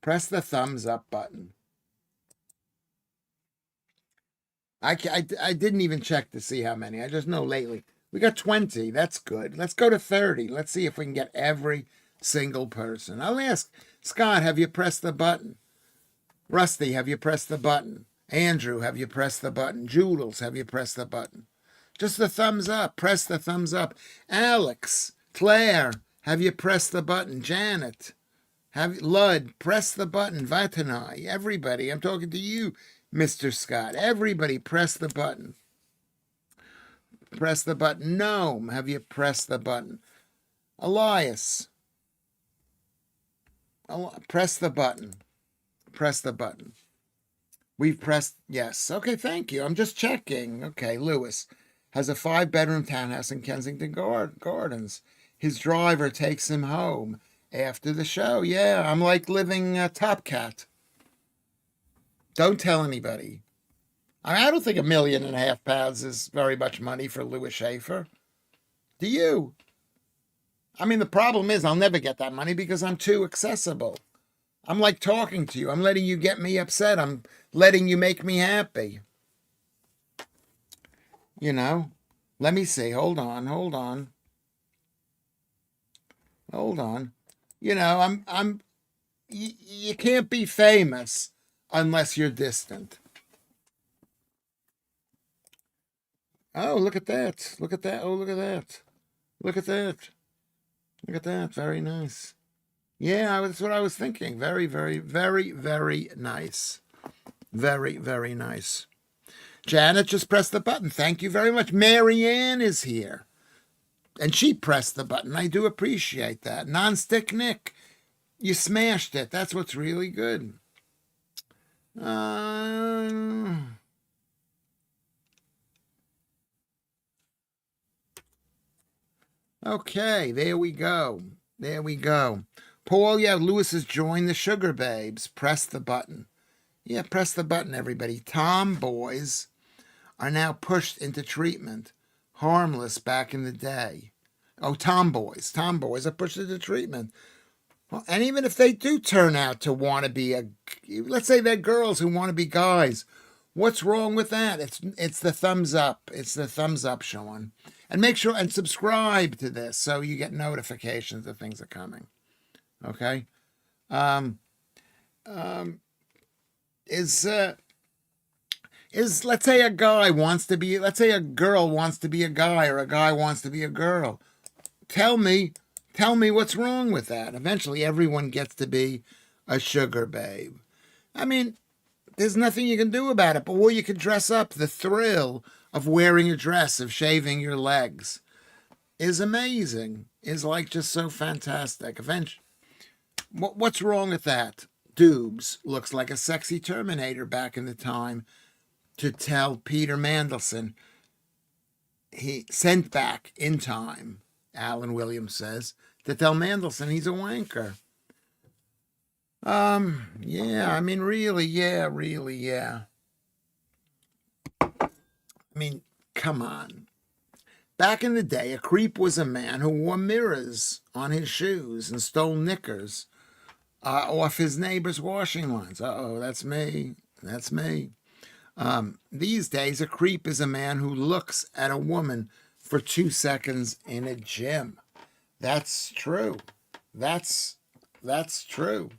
Press the thumbs up button. I didn't even check to see how many. I just know lately. We got 20. That's good. Let's go to 30. Let's see if we can get every single person. I'll ask Scott, have you pressed the button? Rusty, have you pressed the button? Andrew, have you pressed the button? Joodles, have you pressed the button? Just the thumbs up. Press the thumbs up. Alex, Claire, have you pressed the button? Janet, Lud, press the button. Vatanai, everybody. I'm talking to you, Mr. Scott. Everybody press the button. Press the button. Gnome, have you pressed the button? Elias, press the button. Press the button. We've pressed yes. Okay, thank you. I'm just checking. Okay, Lewis has a 5-bedroom townhouse in Kensington Gardens. His driver takes him home after the show. Yeah, I'm like living Top Cat. Don't tell anybody. I don't think £1.5 million is very much money for Lewis Schaffer. Do you? I mean, the problem is I'll never get that money because I'm too accessible. I'm like talking to you. I'm letting you get me upset. I'm letting you make me happy. You know? Let me see. Hold on. Hold on. Hold on. You can't be famous unless you're distant. Oh, look at that. Look at that. Oh, look at that. Look at that. Look at that. Very nice. Yeah, that's what I was thinking. Very, very, very, very nice. Very, very nice. Janet just pressed the button. Thank you very much. Marianne is here. And she pressed the button. I do appreciate that. Non-stick Nick, you smashed it. That's what's really good. Okay, there we go. There we go. Paul, yeah, Lewis has joined the Sugar Babes. Press the button. Yeah, press the button, everybody. Tomboys are now pushed into treatment. Harmless back in the day. Oh, tomboys are pushed into treatment. Well, and even if they do turn out to want to be let's say they're girls who want to be guys, what's wrong with that? It's the thumbs up. It's the thumbs up, Sean. And make sure and subscribe to this so you get notifications that things are coming. Okay? Is let's say a guy wants to be, let's say a girl wants to be a guy or a guy wants to be a girl. Tell me what's wrong with that. Eventually everyone gets to be a sugar babe. I mean, there's nothing you can do about it, but or you can dress up. The thrill of wearing a dress, of shaving your legs is amazing. Is like just so fantastic. Eventually, what's wrong with that? Dubes looks like a sexy Terminator back in the time to tell Peter Mandelson he sent back in time, Alan Williams says, to tell Mandelson he's a wanker. Yeah, I mean, really, yeah. I mean, come on. Back in the day, a creep was a man who wore mirrors on his shoes and stole knickers off his neighbor's washing lines. Uh-oh, that's me. That's me. These days, a creep is a man who looks at a woman for 2 seconds in a gym. That's true. That's true.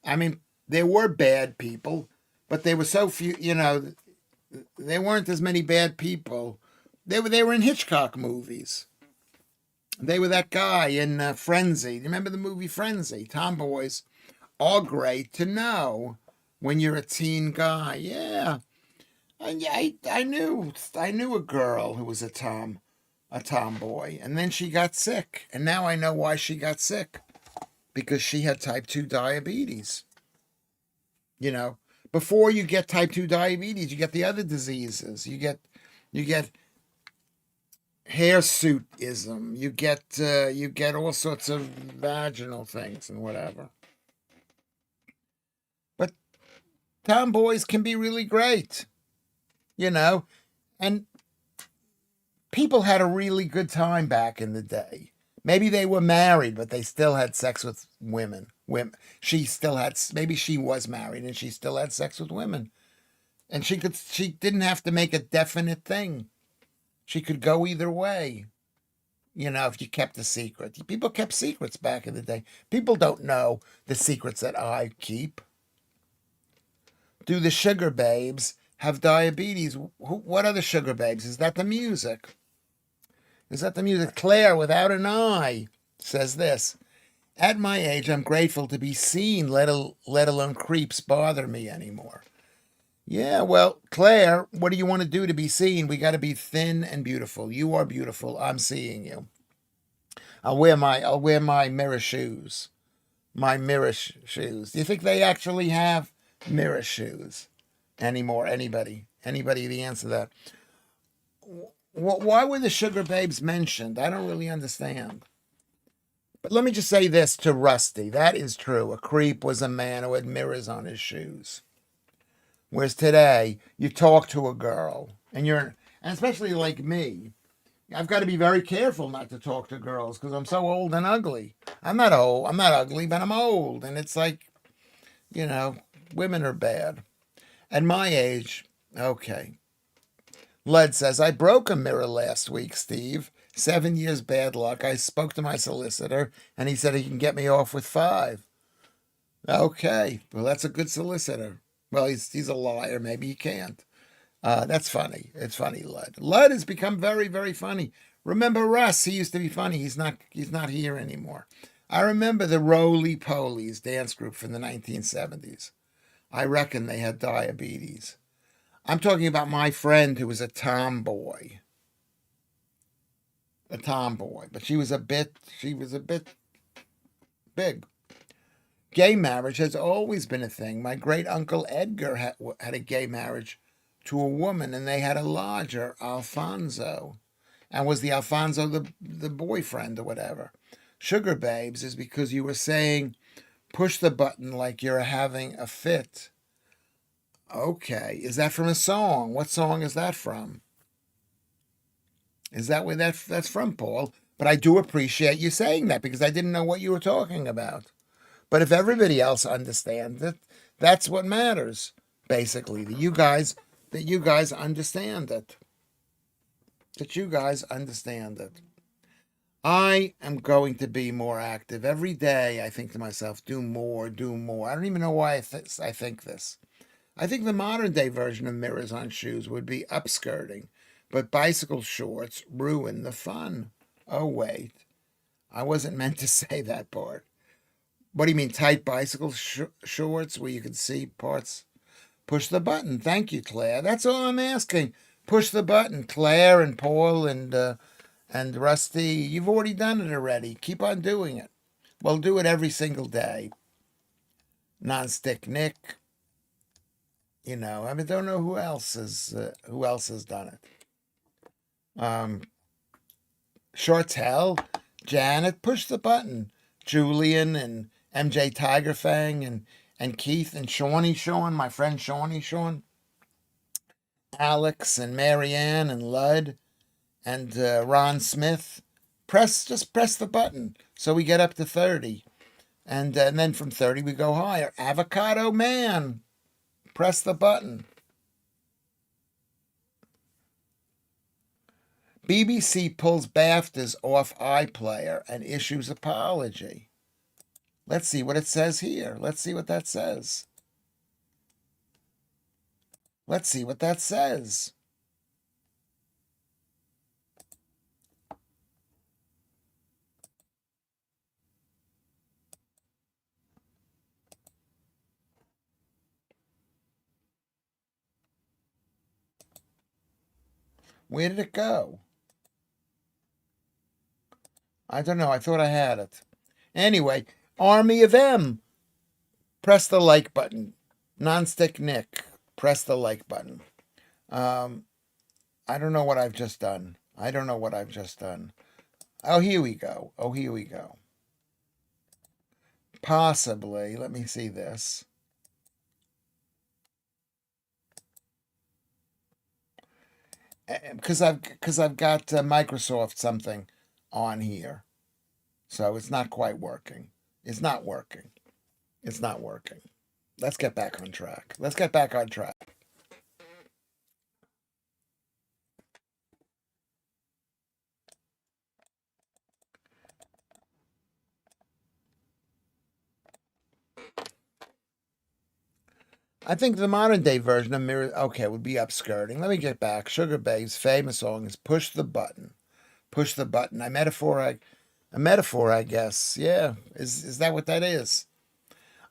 I mean, there were bad people, but there were so few, there weren't as many bad people. They were in Hitchcock movies. They were that guy in Frenzy. Remember the movie Frenzy? Tomboys are great to know when you're a teen guy. Yeah. I knew a girl who was a tomboy, and then she got sick. And now I know why she got sick. Because she had type 2 diabetes. Before you get type 2 diabetes, you get the other diseases. You get hirsutism. You get all sorts of vaginal things and whatever. But tomboys can be really great, and people had a really good time back in the day. Maybe they were married, but they still had sex with women. Maybe she was married and she still had sex with women. And she didn't have to make a definite thing. She could go either way, if you kept a secret. People kept secrets back in the day. People don't know the secrets that I keep. Do the sugar babes have diabetes? What are the sugar babes? Is that the music? Is that the music? Claire, without an eye, says this. At my age, I'm grateful to be seen, let alone creeps bother me anymore. Yeah, well, Claire, what do you want to do to be seen? We got to be thin and beautiful. You are beautiful. I'm seeing you. I'll wear my mirror shoes. My mirror shoes. Do you think they actually have mirror shoes anymore? Anybody the answer to that? Why were the sugar babes mentioned? I don't really understand. But let me just say this to Rusty. That is true. A creep was a man who had mirrors on his shoes. Whereas today, you talk to a girl, and especially like me, I've got to be very careful not to talk to girls because I'm so old and ugly. I'm not old. I'm not ugly, but I'm old, and it's like, you know, women are bad. At my age, okay. Lud says, I broke a mirror last week, Steve. 7 years bad luck. I spoke to my solicitor, and he said he can get me off with 5. Okay, well, that's a good solicitor. Well, he's a liar. Maybe he can't. That's funny. It's funny, Lud. Lud has become very, very funny. Remember Russ? He used to be funny. He's not here anymore. I remember the Roly Polies dance group from the 1970s. I reckon they had diabetes. I'm talking about my friend who was a tomboy, but she was a bit big. Gay marriage has always been a thing. My great uncle Edgar had a gay marriage to a woman, and they had a lodger, Alfonso. And was the Alfonso the boyfriend or whatever? Sugar babes is because you were saying push the button like you're having a fit. Okay, is that from a song? What song is that from? Is that where that's from, Paul? But I do appreciate you saying that because I didn't know what you were talking about. But if everybody else understands it, that's what matters. Basically, that you guys understand it. That you guys understand it. I am going to be more active every day. I think to myself, do more, do more. I don't even know why I think this. I think the modern day version of mirrors on shoes would be upskirting, but bicycle shorts ruin the fun. Oh, wait. I wasn't meant to say that part. What do you mean, tight bicycle shorts where you can see parts? Push the button. Thank you, Claire. That's all I'm asking. Push the button, Claire and Paul and Rusty. You've already done it already. Keep on doing it. Well, do it every single day. Nonstick Nick. I mean, don't know who else has done it. Um, Shortell, Janet, push the button. Julian and MJ Tigerfang and Keith and Sean, my friend Sean, Alex and Marianne and Lud and Ron Smith. Just press the button so we get up to 30. And then from 30 we go higher. Avocado Man, press the button. BBC pulls BAFTAs off iPlayer and issues apology. Let's see what it says here. Let's see what that says. Let's see what that says. Where did it go? I don't know. I thought I had it. Anyway, Army of M. Press the like button. Nonstick Nick. Press the like button. Um, I don't know what I've just done. I don't know what I've just done. Oh, here we go. Oh, here we go. Possibly. Let me see this. Because I've got Microsoft something on here, so it's not quite working. It's not working. It's not working. Let's get back on track. Let's get back on track. I think the modern day version of mirror okay would be upskirting. Let me get back. Sugar Babe's famous song is "Push the Button." Push the button. A metaphor, I guess. Yeah, is that what that is?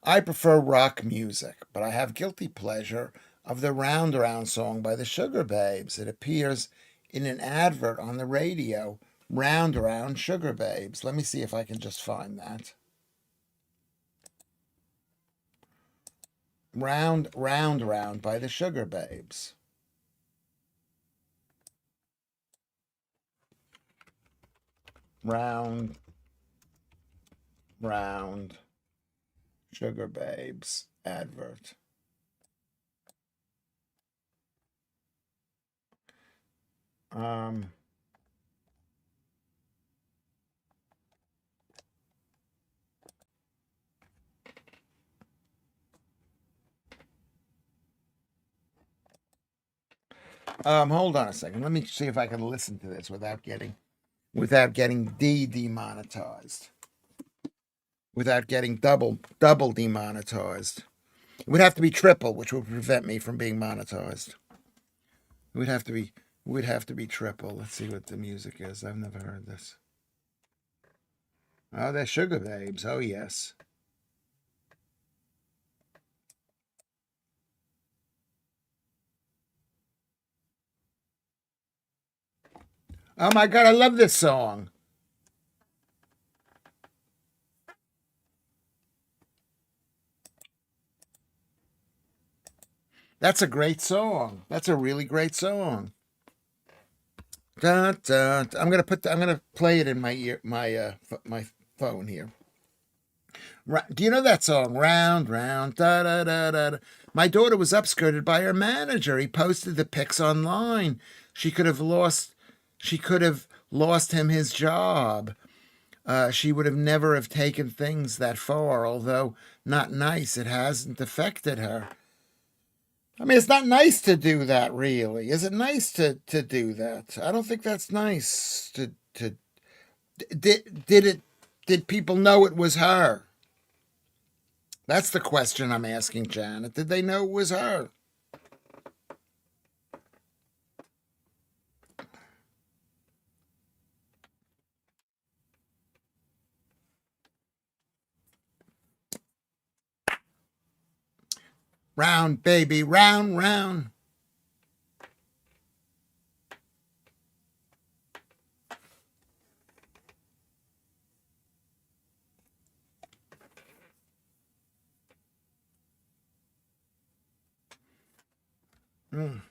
I prefer rock music, but I have guilty pleasure of the Round Around song by the Sugar Babes. It appears in an advert on the radio. Round Around Sugar Babes. Let me see if I can just find that. Round by the Sugar Babes. Round Round Sugar Babes advert. Um Hold on a second. Let me see if I can listen to this without getting demonetized. Without getting double demonetized. It would have to be triple, which would prevent me from being monetized. It would have to be triple. Let's see what the music is. I've never heard this. Oh, they're Sugar Babes. Oh yes. Oh my God, I love this song. That's a great song. That's a really great song. Dun, dun, dun. I'm gonna play it in my ear, my phone here. Do you know that song? Round, round, da da da da. Da. My daughter was upskirted by her manager. He posted the pics online. She could have lost. She could have lost him his job. She would have never have taken things that far. Although not nice, it hasn't affected her. I mean, it's not nice to do that, really. Is it nice to do that? I don't think that's nice. To did it? Did people know it was her? That's the question I'm asking, Janet. Did they know it was her? Round, baby, round, round. Mm.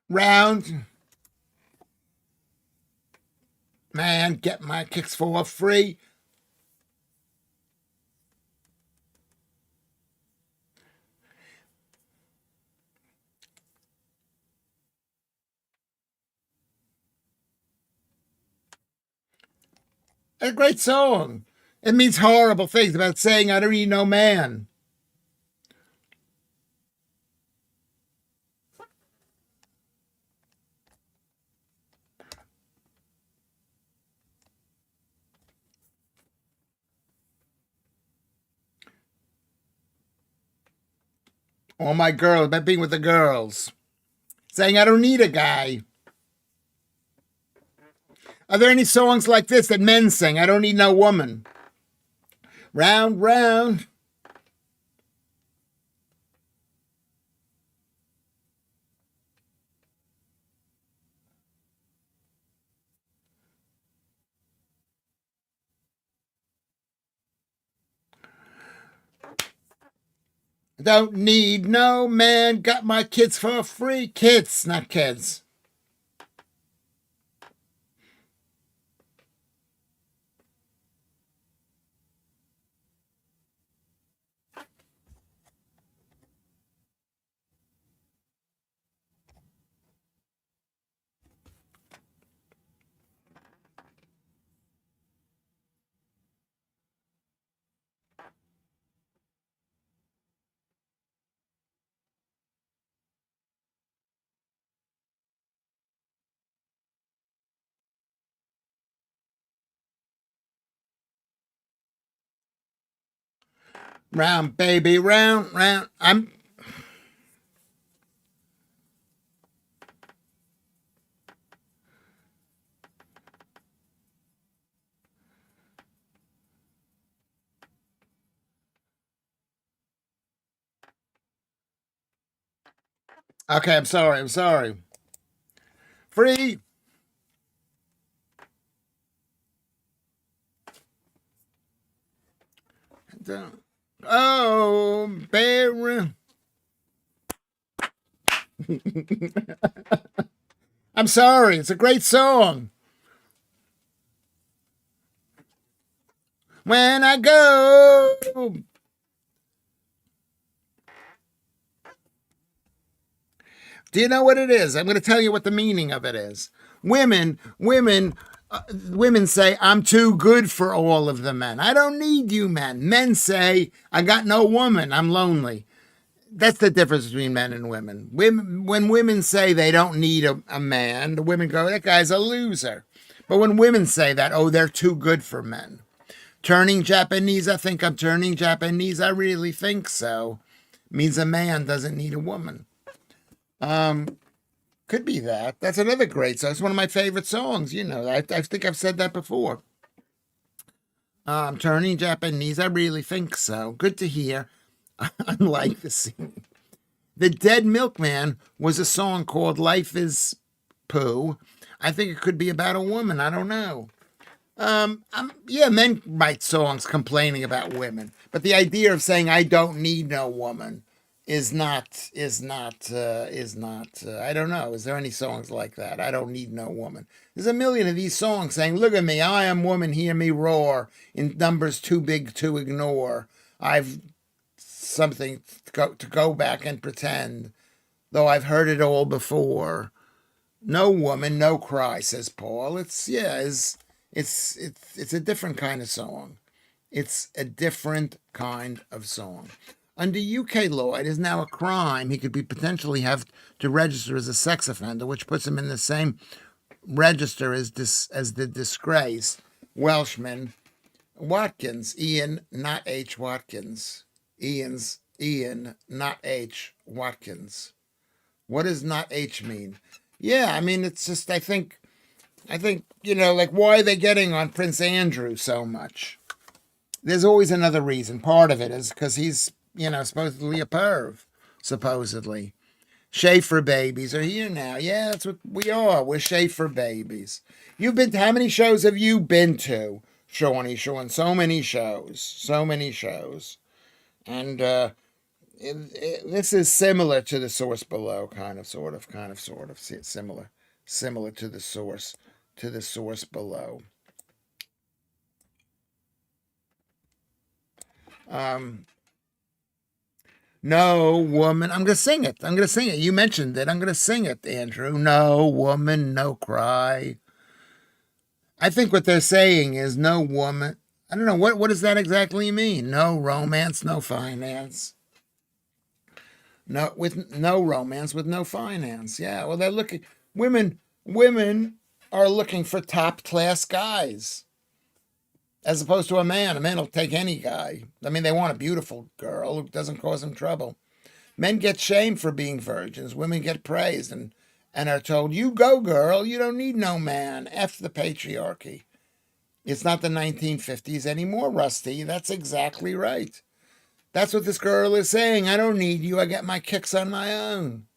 Round, man, get my kicks for free. A great song. It means horrible things about saying I don't need no man. All my girls, about being with the girls. Saying I don't need a guy. Are there any songs like this that men sing? I don't need no woman. Round, round. Don't need no man. Got my kids for free. Kids, not kids. Round, baby, round, round. I'm okay. I'm sorry. I'm sorry. Free. Oh, bear. I'm sorry. It's a great song. When I go. Do you know what it is? I'm going to tell you what the meaning of it is. Women say, I'm too good for all of the men. I don't need you men. Men say, I got no woman. I'm lonely. That's the difference between men and women. When women say they don't need a man, the women go, that guy's a loser. But when women say that, oh, they're too good for men. Turning Japanese, I think I'm turning Japanese. I really think so. Means a man doesn't need a woman. Could be that. That's another great song. It's one of my favorite songs. You know, I think I've said that before. Turning Japanese, I really think so. Good to hear. Unlike the scene. The Dead Milkman was a song called Life is Pooh. I think it could be about a woman. I don't know. Yeah, men write songs complaining about women, but the idea of saying I don't need no woman is not. I don't know. Is there any songs like that? I don't need no woman. There's a million of these songs saying, "Look at me, I am woman, hear me roar." In numbers too big to ignore, I've something to go back and pretend, though I've heard it all before. No woman, no cry, says Paul. It's a different kind of song. It's a different kind of song. Under UK law, it is now a crime. He could be potentially have to register as a sex offender, which puts him in the same register as the disgraced Welshman Watkins, Ian, not H. Watkins. Ian, not H. Watkins. What does not H mean? Yeah, I mean it's just I think like why are they getting on Prince Andrew so much? There's always another reason. Part of it is because he's supposedly a perv, supposedly. Schaffer babies are here now. Yeah, that's what we are. We're Schaffer babies. You've been to how many shows have you been to, Shawnee? Sean, so many shows, so many shows, and this is similar to the source below, kind of, sort of similar to the source below. Um, no woman. I'm gonna sing it. I'm gonna sing it. You mentioned it. I'm gonna sing it, Andrew. No woman, no cry. I think what they're saying is no woman. I don't know what does that exactly mean. No romance, no finance. No romance with no finance. Yeah, well they're looking women are looking for top class guys as opposed to a man. A man will take any guy. I mean, they want a beautiful girl who doesn't cause them trouble. Men get shamed for being virgins. Women get praised and are told, "You go, girl. You don't need no man." F the patriarchy. It's not the 1950s anymore, Rusty. That's exactly right. That's what this girl is saying. I don't need you. I get my kicks on my own.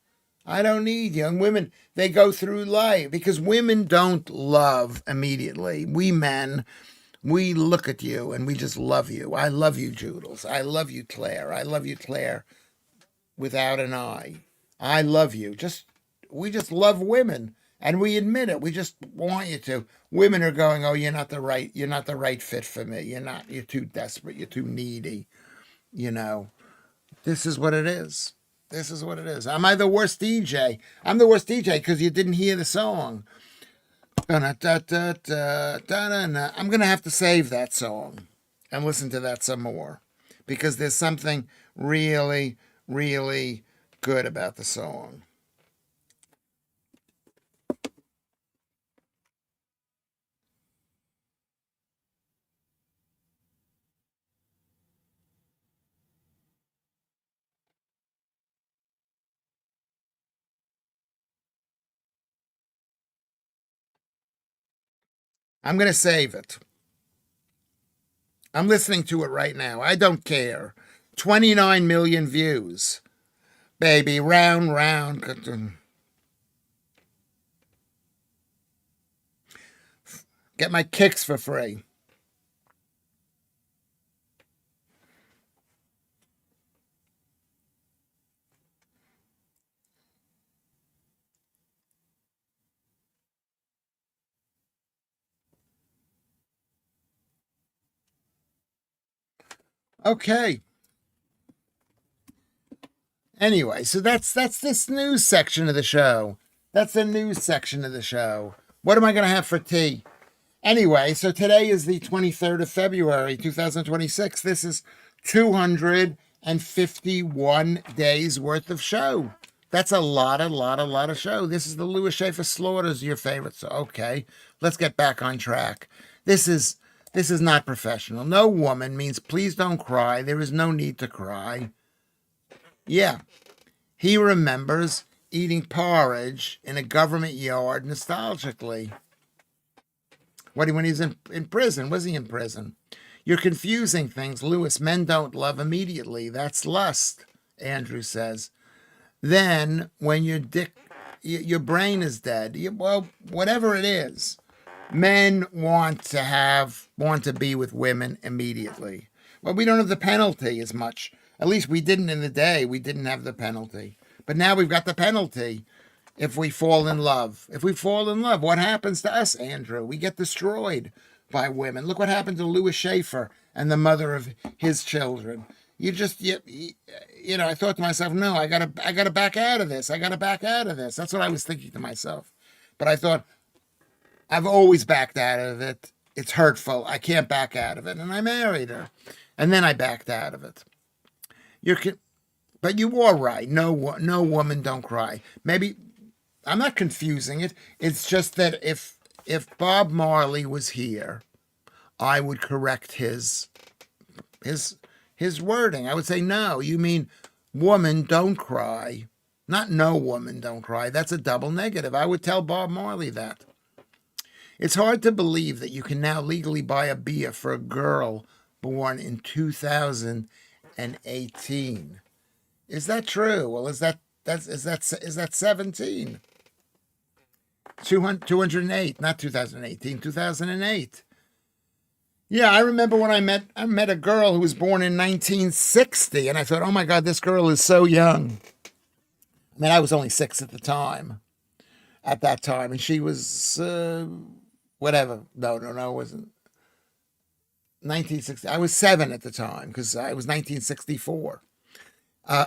I don't need young women. They go through life because women don't love immediately. We men, we look at you and we just love you. I love you, Joodles. I love you, Claire. I love you, Claire, without an I. I love you. We just love women. And we admit it. We just want you to. Women are going, oh, you're not the right fit for me. You're too desperate. You're too needy. You know, this is what it is. This is what it is. Am I the worst DJ? I'm the worst DJ because you didn't hear the song. I'm going to have to save that song and listen to that some more because there's something really, really good about the song. I'm going to save it. I'm listening to it right now. I don't care. 29 million views. Baby, round, round. Get my kicks for free. Okay. Anyway, so that's this news section of the show. That's the news section of the show. What am I going to have for tea? Anyway, so today is the 23rd of February, 2026. This is 251 days worth of show. That's a lot of show. This is the Lewis Schaffer Slaughters, your favorite. So, okay, let's get back on track. This is not professional. No woman means please don't cry. There is no need to cry. Yeah, he remembers eating porridge in a government yard nostalgically. When he's in prison? Was he in prison? You're confusing things, Lewis. Men don't love immediately. That's lust, Andrew says. Then, when your brain is dead, well, whatever it is, men want to be with women immediately. Well, we don't have the penalty as much. At least we didn't in the day. We didn't have the penalty. But now we've got the penalty if we fall in love. If we fall in love, what happens to us, Andrew? We get destroyed by women. Look what happened to Lewis Schaffer and the mother of his children. I thought to myself, no, I gotta back out of this. I gotta back out of this. That's what I was thinking to myself. But I thought, I've always backed out of it. It's hurtful. I can't back out of it. And I married her. And then I backed out of it. But you were right. No woman don't cry. Maybe I'm not confusing it. It's just that if Bob Marley was here, I would correct his wording. I would say, no, you mean woman don't cry. Not no woman don't cry. That's a double negative. I would tell Bob Marley that. It's hard to believe that you can now legally buy a beer for a girl born in 2018. Is that true? Well, is that 17? 208, not 2018, 2008. Yeah, I remember when I met a girl who was born in 1960, and I thought, oh my God, this girl is so young. I mean, I was only 6 at that time, and she was whatever. No, it wasn't 1960. I was 7 at the time because I was 1964. Uh,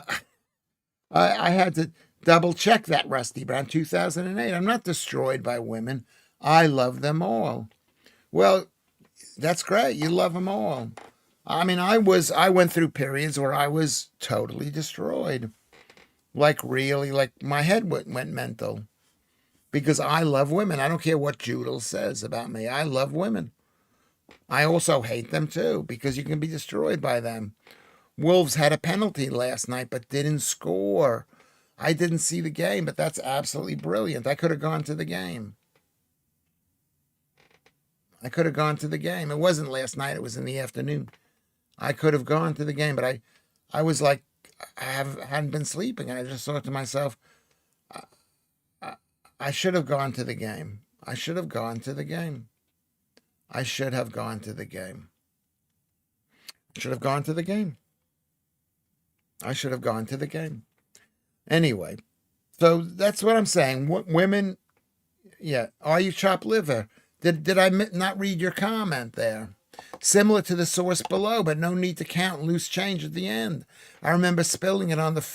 I had to double check that, Rusty Brown. 2008. I'm not destroyed by women. I love them all. Well, that's great. You love them all. I mean, I went through periods where I was totally destroyed. Like really, like my head went mental because I love women. I don't care what Judel says about me. I love women. I also hate them too because you can be destroyed by them. Wolves had a penalty last night but didn't score. I didn't see the game, but that's absolutely brilliant. I could have gone to the game. It wasn't last night. It was in the afternoon. I could have gone to the game, but I was like, hadn't been sleeping, and I just thought to myself, I should have gone to the game. I should have gone to the game. I should have gone to the game. I should have gone to the game. I should have gone to the game. Anyway, so that's what I'm saying. Women, yeah. Are you chopped liver? Did I not read your comment there? Similar to the source below, but no need to count loose change at the end. I remember spilling it on the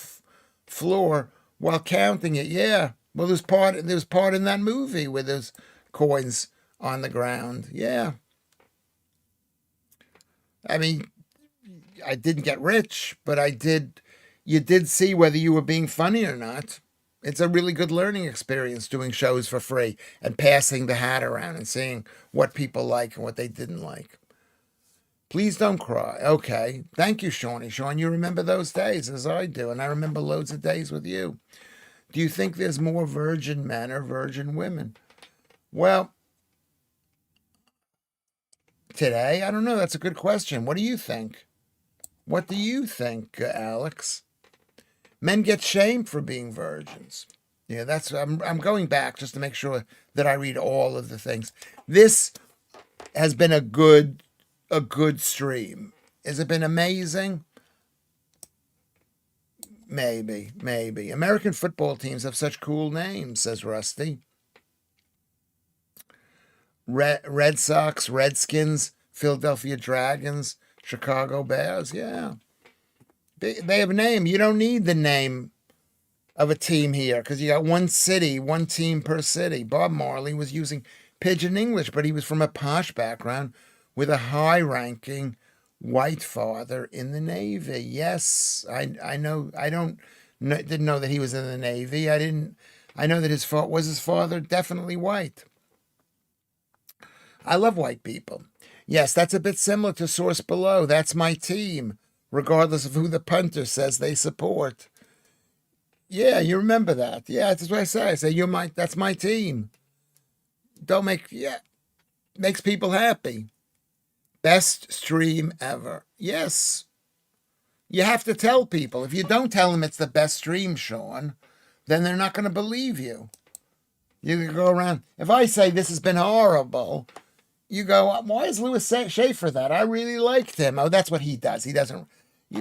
floor while counting it. Yeah. Well, there's part in that movie with those coins on the ground. Yeah. I mean, I didn't get rich, but I did. You did see whether you were being funny or not. It's a really good learning experience doing shows for free and passing the hat around and seeing what people like and what they didn't like. Please don't cry. Okay. Thank you, Shawnee. Sean, you remember those days as I do, and I remember loads of days with you. Do you think there's more virgin men or virgin women? Well, today, I don't know. That's a good question. What do you think? What do you think, Alex? Men get shamed for being virgins. Yeah, I'm going back just to make sure that I read all of the things. This has been a good stream. Has it been amazing? Maybe. American football teams have such cool names, says Rusty. Red Sox, Redskins, Philadelphia Dragons, Chicago Bears, yeah. They have a name. You don't need the name of a team here because you got one city, one team per city. Bob Marley was using pidgin English, but he was from a posh background with a high ranking white father in the Navy. Yes, I know. Didn't know that he was in the Navy. I know that his father definitely white. I love white people. Yes, that's a bit similar to Source Below. That's my team, regardless of who the punter says they support. Yeah, you remember that. Yeah, that's what I say. I say that's my team. Don't make yeah, makes people happy. Best stream ever. Yes. You have to tell people. If you don't tell them it's the best stream, Sean, then they're not going to believe you. You can go around. If I say this has been horrible, you go, why is Lewis Schaffer that? I really liked him. Oh, that's what he does. He doesn't.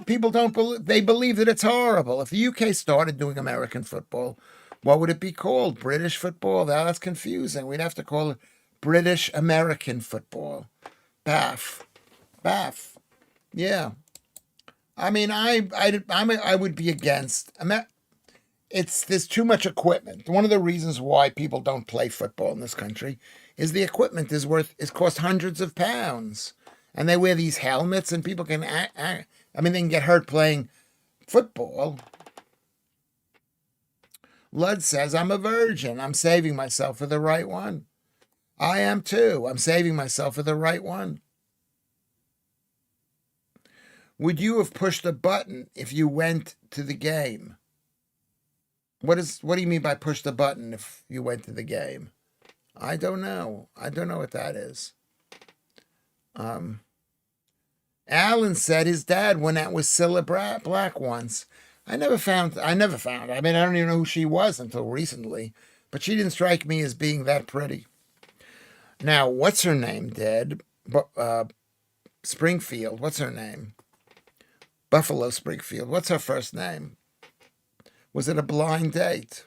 People don't believe. They believe that it's horrible. If the UK started doing American football, what would it be called? British football? Now that's confusing. We'd have to call it British American football. BAF. BAF. Yeah. I mean, I would be against. There's too much equipment. One of the reasons why people don't play football in this country is the equipment is cost hundreds of pounds, and they wear these helmets, and people can they can get hurt playing football. Lud says, I'm a virgin. I'm saving myself for the right one. I am too. I'm saving myself for the right one. Would you have pushed a button if you went to the game? What do you mean by push the button if you went to the game? I don't know. I don't know what that is. Alan said his dad went out with Cilla Black once. I never found. I mean, I don't even know who she was until recently, but she didn't strike me as being that pretty. Now, what's her name, Dad? Springfield. What's her name? Buffalo Springfield. What's her first name? Was it a blind date?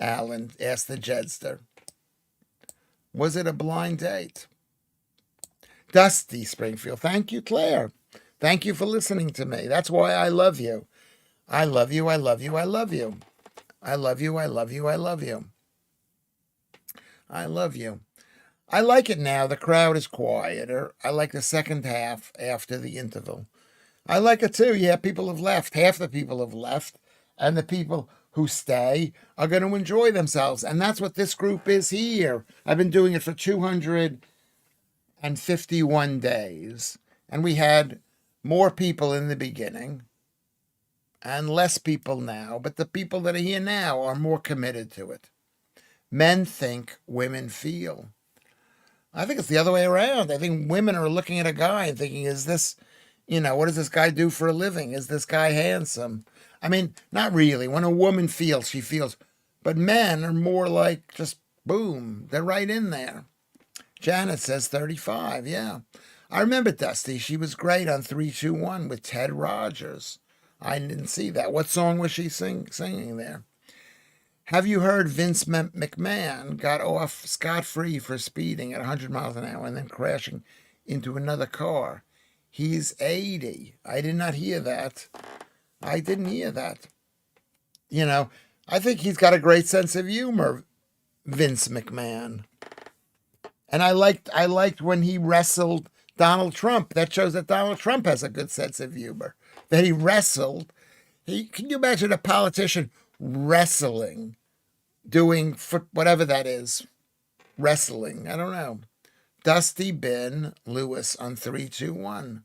Alan asked the Jedster. Was it a blind date? Dusty Springfield. Thank you, Claire. Thank you for listening to me. That's why I love you. I love you. I love you. I love you. I love you. I love you. I love you. I love you. I like it now. The crowd is quieter. I like the second half after the interval. I like it too. Yeah, people have left. Half the people have left. And the people who stay are going to enjoy themselves. And that's what this group is here. I've been doing it for 251 days. And we had more people in the beginning and less people now. But the people that are here now are more committed to it. Men think, women feel. I think it's the other way around. I think women are looking at a guy and thinking, is this, what does this guy do for a living? Is this guy handsome? I mean, not really. When a woman feels, she feels. But men are more like just boom. They're right in there. Janet says 35. Yeah. I remember Dusty. She was great on 321 with Ted Rogers. I didn't see that. What song was she singing there? Have you heard Vince McMahon got off scot-free for speeding at 100 miles an hour and then crashing into another car? He's 80. I did not hear that. I didn't hear that. I think he's got a great sense of humor, Vince McMahon. And I liked when he wrestled Donald Trump. That shows that Donald Trump has a good sense of humor. That he wrestled. Can you imagine a politician wrestling, doing whatever that is, wrestling? I don't know. Dusty Bin Lewis on 321.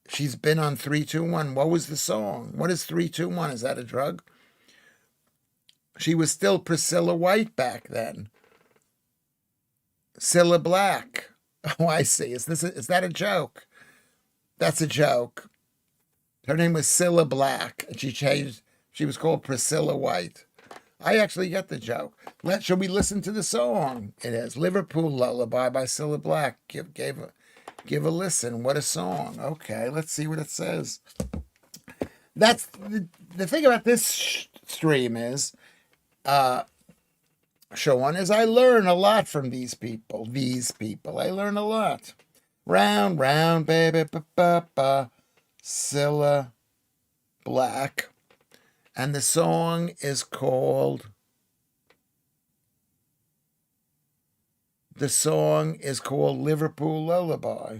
She's been on 321. What was the song? What is 321? Is that a drug? She was still Priscilla White back then. Cilla Black. Oh, I see. Is that a joke? That's a joke. Her name was Cilla Black, and she was called Priscilla White. I actually get the joke. Shall we listen to the song? It is Liverpool Lullaby by Cilla Black. Give a listen. What a song. Okay, let's see what it says. That's the thing about this stream is, Sean, is I learn a lot from these people. I learn a lot. Round, round, baby, ba. Cilla Black. And the song is called Liverpool Lullaby.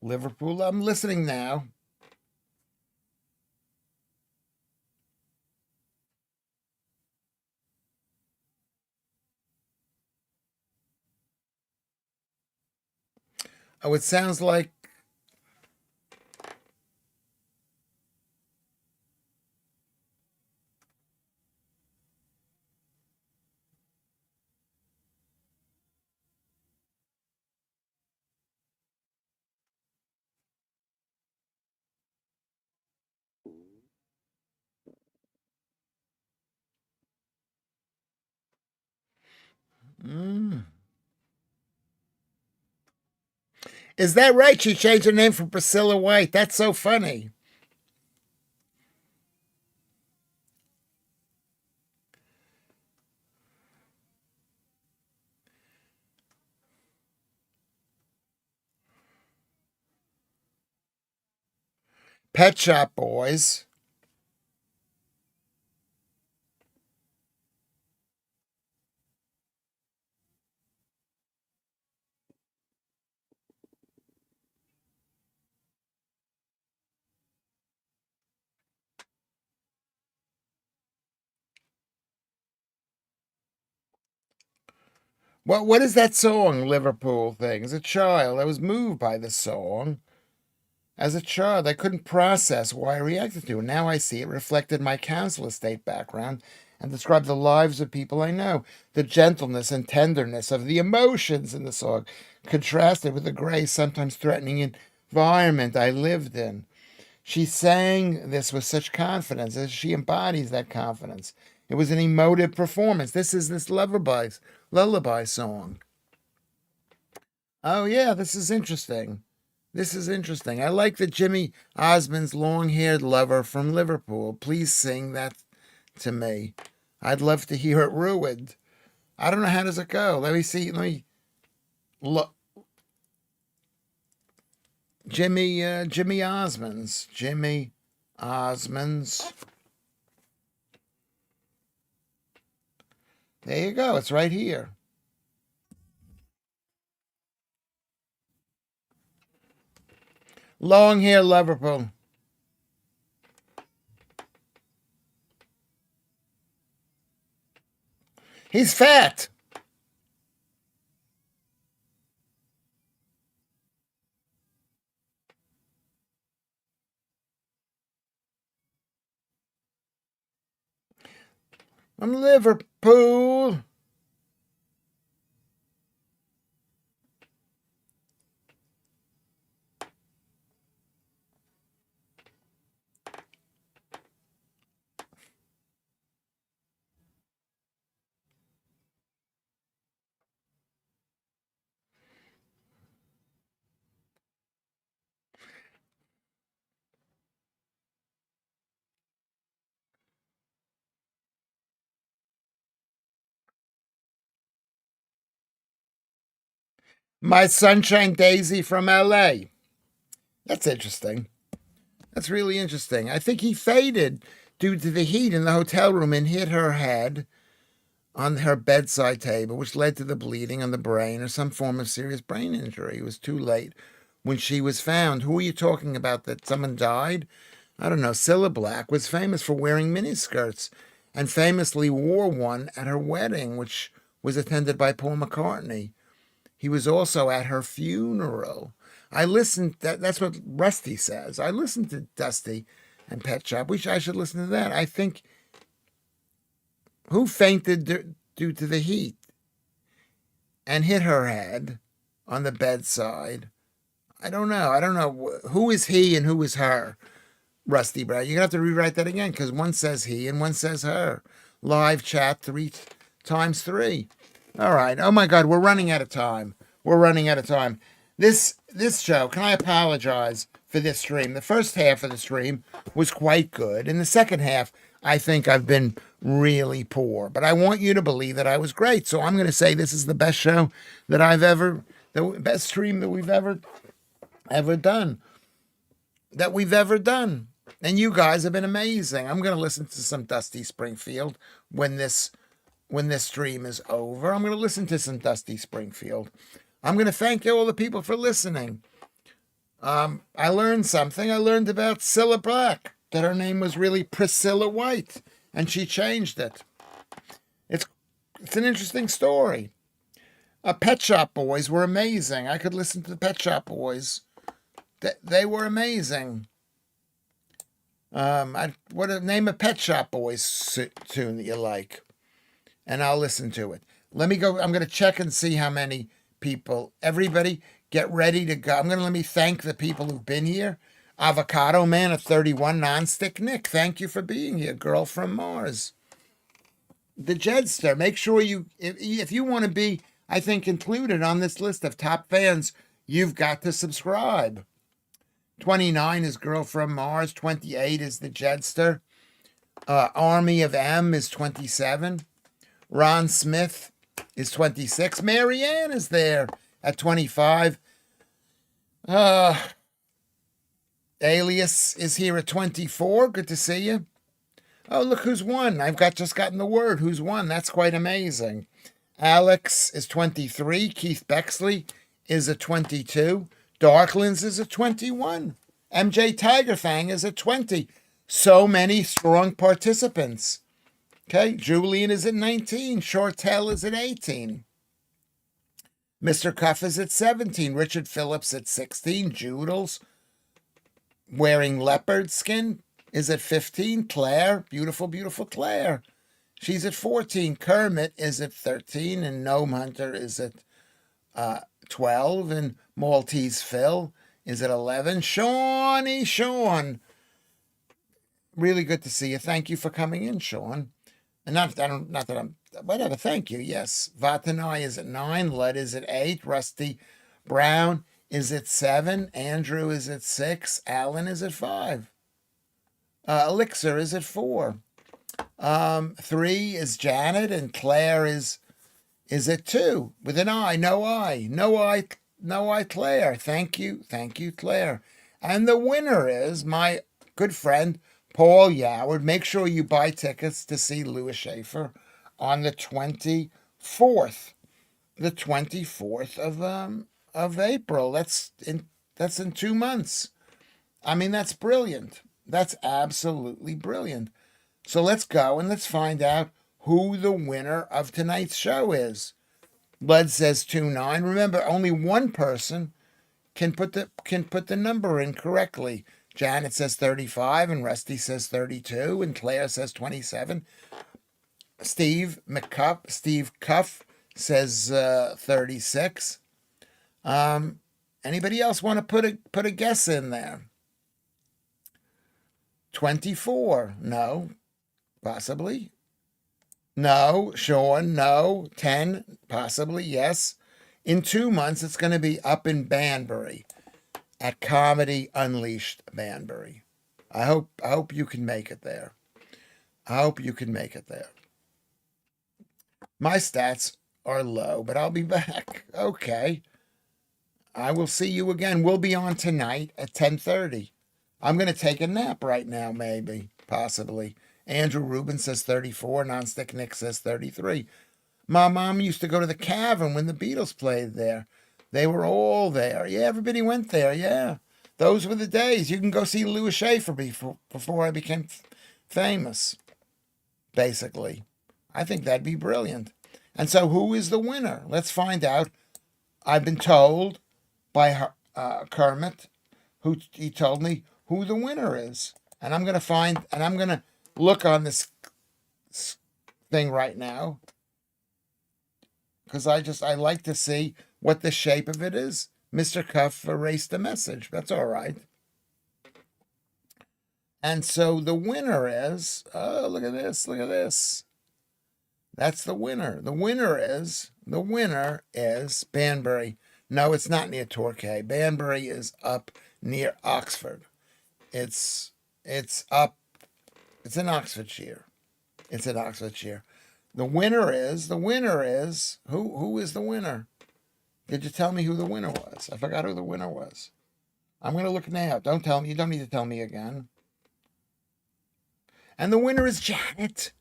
Liverpool, I'm listening now. Oh, it sounds like. Mm. Is that right? She changed her name from Priscilla White. That's so funny. Pet Shop Boys. What is that song, Liverpool thing? As a child, I was moved by the song. As a child, I couldn't process why I reacted to it. Now I see it reflected my council estate background and described the lives of people I know. The gentleness and tenderness of the emotions in the song contrasted with the gray, sometimes threatening environment I lived in. She sang this with such confidence as she embodies that confidence. It was an emotive performance. This is this lullaby song. Oh yeah, this is interesting. This is interesting. I like the Jimmy Osmond's long-haired lover from Liverpool. Please sing that to me. I'd love to hear it ruined. I don't know how does it go. Let me see. Let me look. Jimmy Osmond's. Jimmy Osmond's. There you go. It's right here. Long hair Liverpool. He's fat. I'm Liverpool. My Sunshine Daisy from LA. That's interesting. That's really interesting. I think he faded due to the heat in the hotel room and hit her head on her bedside table, which led to the bleeding on the brain or some form of serious brain injury. It was too late when she was found. Who are you talking about? That someone died? I don't know. Cilla Black was famous for wearing miniskirts and famously wore one at her wedding, which was attended by Paul McCartney. He was also at her funeral. I listened. That's what Rusty says. I listened to Dusty and Pet Shop. I should listen to that. I think who fainted due to the heat and hit her head on the bedside. I don't know. I don't know who is he and who is her. Rusty Brown. You're gonna have to rewrite that again because one says he and one says her. Live chat three times three. All right. Oh my God, we're running out of time. We're running out of time. This show. Can I apologize for this stream? The first half of the stream was quite good. In the second half, I think I've been really poor. But I want you to believe that I was great. So I'm going to say this is the best show that the best stream that we've ever done, And you guys have been amazing. I'm going to listen to some Dusty Springfield when this stream is over. I'm going to listen to some Dusty Springfield. I'm going to thank all the people for listening. I learned something. I learned about Cilla Black, that her name was really Priscilla White, and she changed it. It's an interesting story. Pet Shop Boys were amazing. I could listen to the Pet Shop Boys. They were amazing. Name a Pet Shop Boys tune that you like, and I'll listen to it. Let me go. I'm going to check and see how many people. Everybody, get ready to go. Let me thank the people who've been here. Avocado Man at 31, Nonstick Nick. Thank you for being here. Girl from Mars. The Jedster. Make sure if you want to be, I think, included on this list of top fans, you've got to subscribe. 29 is Girl from Mars. 28 is the Jedster. Army of M is 27. Ron Smith is 26. Marianne is there at 25. Alias is here at 24. Good to see you. Oh, look who's won. I've just gotten the word who's won. That's quite amazing. Alex is 23. Keith Bexley is at 22. Darklands is at 21. MJ Tigerfang is at 20. So many strong participants. Okay, Julian is at 19. Shortell is at 18. Mr. Cuff is at 17. Richard Phillips at 16. Joodles, wearing leopard skin, is at 15. Claire, beautiful, beautiful Claire, she's at 14. Kermit is at 13. And Gnome Hunter is at 12. And Maltese Phil is at 11. Sean, really good to see you. Thank you for coming in, Sean. And not that I'm, whatever, thank you, yes. Vatanai is at 9. Lud is at 8. Rusty Brown is at 7. Andrew is at 6. Alan is at 5. Elixir is at 4. 3 is Janet, and Claire is at 2 with an I. No I, Claire. Thank you, Claire. And the winner is my good friend Paul Yoward. Make sure you buy tickets to see Lewis Schaffer on the 24th. The 24th of April. That's in 2 months. I mean, that's brilliant. That's absolutely brilliant. So let's go and let's find out who the winner of tonight's show is. Bud says 29. Remember, only one person can put the number in correctly. Janet says 35, and Rusty says 32, and Claire says 27. Steve Cuff says 36. Anybody else want to put a guess in there? 24. No. Possibly. No. Sean, no. 10. Possibly, yes. In 2 months, it's going to be up in Banbury at Comedy Unleashed Banbury. I hope you can make it there. My stats are low, but I'll be back. Okay. I will see you again. We'll be on tonight at 10:30. I'm going to take a nap right now, maybe, possibly. Andrew Rubin says 34. Nonstick Nick says 33. My mom used to go to the Cavern when the Beatles played there. They were all there. Yeah, everybody went there. Yeah. Those were the days. You can go see Lewis Schaffer before I became famous, basically. I think that'd be brilliant. And so who is the winner? Let's find out. I've been told by Kermit, he told me who the winner is. And I'm going to look on this thing right now, because I like to see what the shape of it is. Mr. Cuff erased the message. That's all right. And so the winner is, oh, look at this. That's the winner. The winner is Banbury. No, it's not near Torquay. Banbury is up near Oxford. It's in Oxfordshire. It's in Oxfordshire. The winner is who is the winner? Did you tell me who the winner was? I forgot who the winner was. I'm going to look now. Don't tell me. You don't need to tell me again. And the winner is Janet.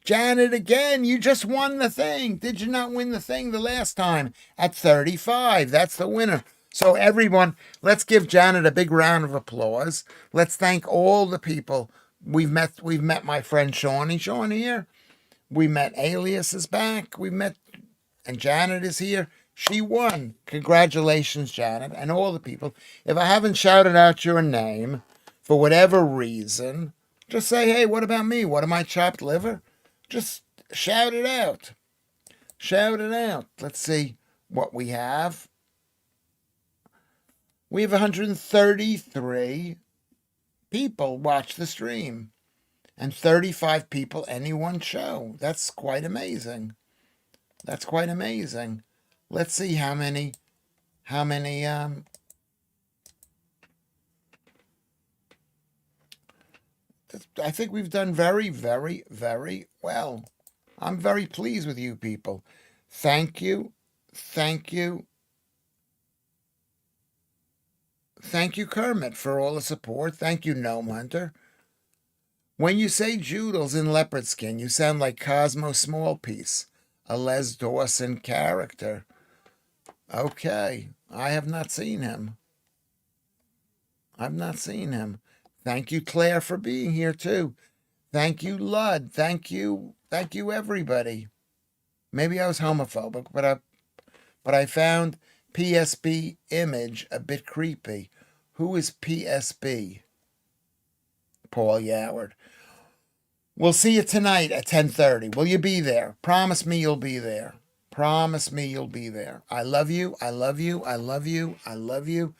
Janet, again, you just won the thing. Did you not win the thing the last time? At 35. That's the winner. So everyone, let's give Janet a big round of applause. Let's thank all the people. We've met my friend Shawnee. Shawnee here. We met Alias is back. And Janet is here. She won. Congratulations, Janet, and all the people. If I haven't shouted out your name for whatever reason, just say, hey, what about me? What am I, chopped liver? Just shout it out. Shout it out. Let's see what we have. We have 133 people watch the stream and 35 people any one show. That's quite amazing. That's quite amazing. Let's see how many I think we've done very, very, very well. I'm very pleased with you people. Thank you. Thank you. Thank you, Kermit, for all the support. Thank you, Gnome Hunter. When you say Joodles in leopard skin, you sound like Cosmo Smallpiece, a Les Dawson character. Okay, I have not seen him. I've not seen him. Thank you, Claire, for being here too. Thank you, Lud. Thank you, everybody. Maybe I was homophobic, but I found PSB image a bit creepy. Who is PSB? Paul Yoward. We'll see you tonight at 10:30. Will you be there? Promise me you'll be there. Promise me you'll be there. I love you. I love you. I love you. I love you.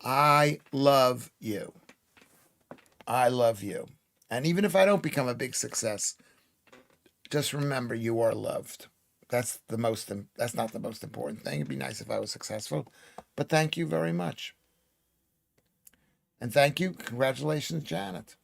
I love you. I love you. And even if I don't become a big success, just remember you are loved. That's not the most important thing. It'd be nice if I was successful. But thank you very much. And thank you. Congratulations, Janet.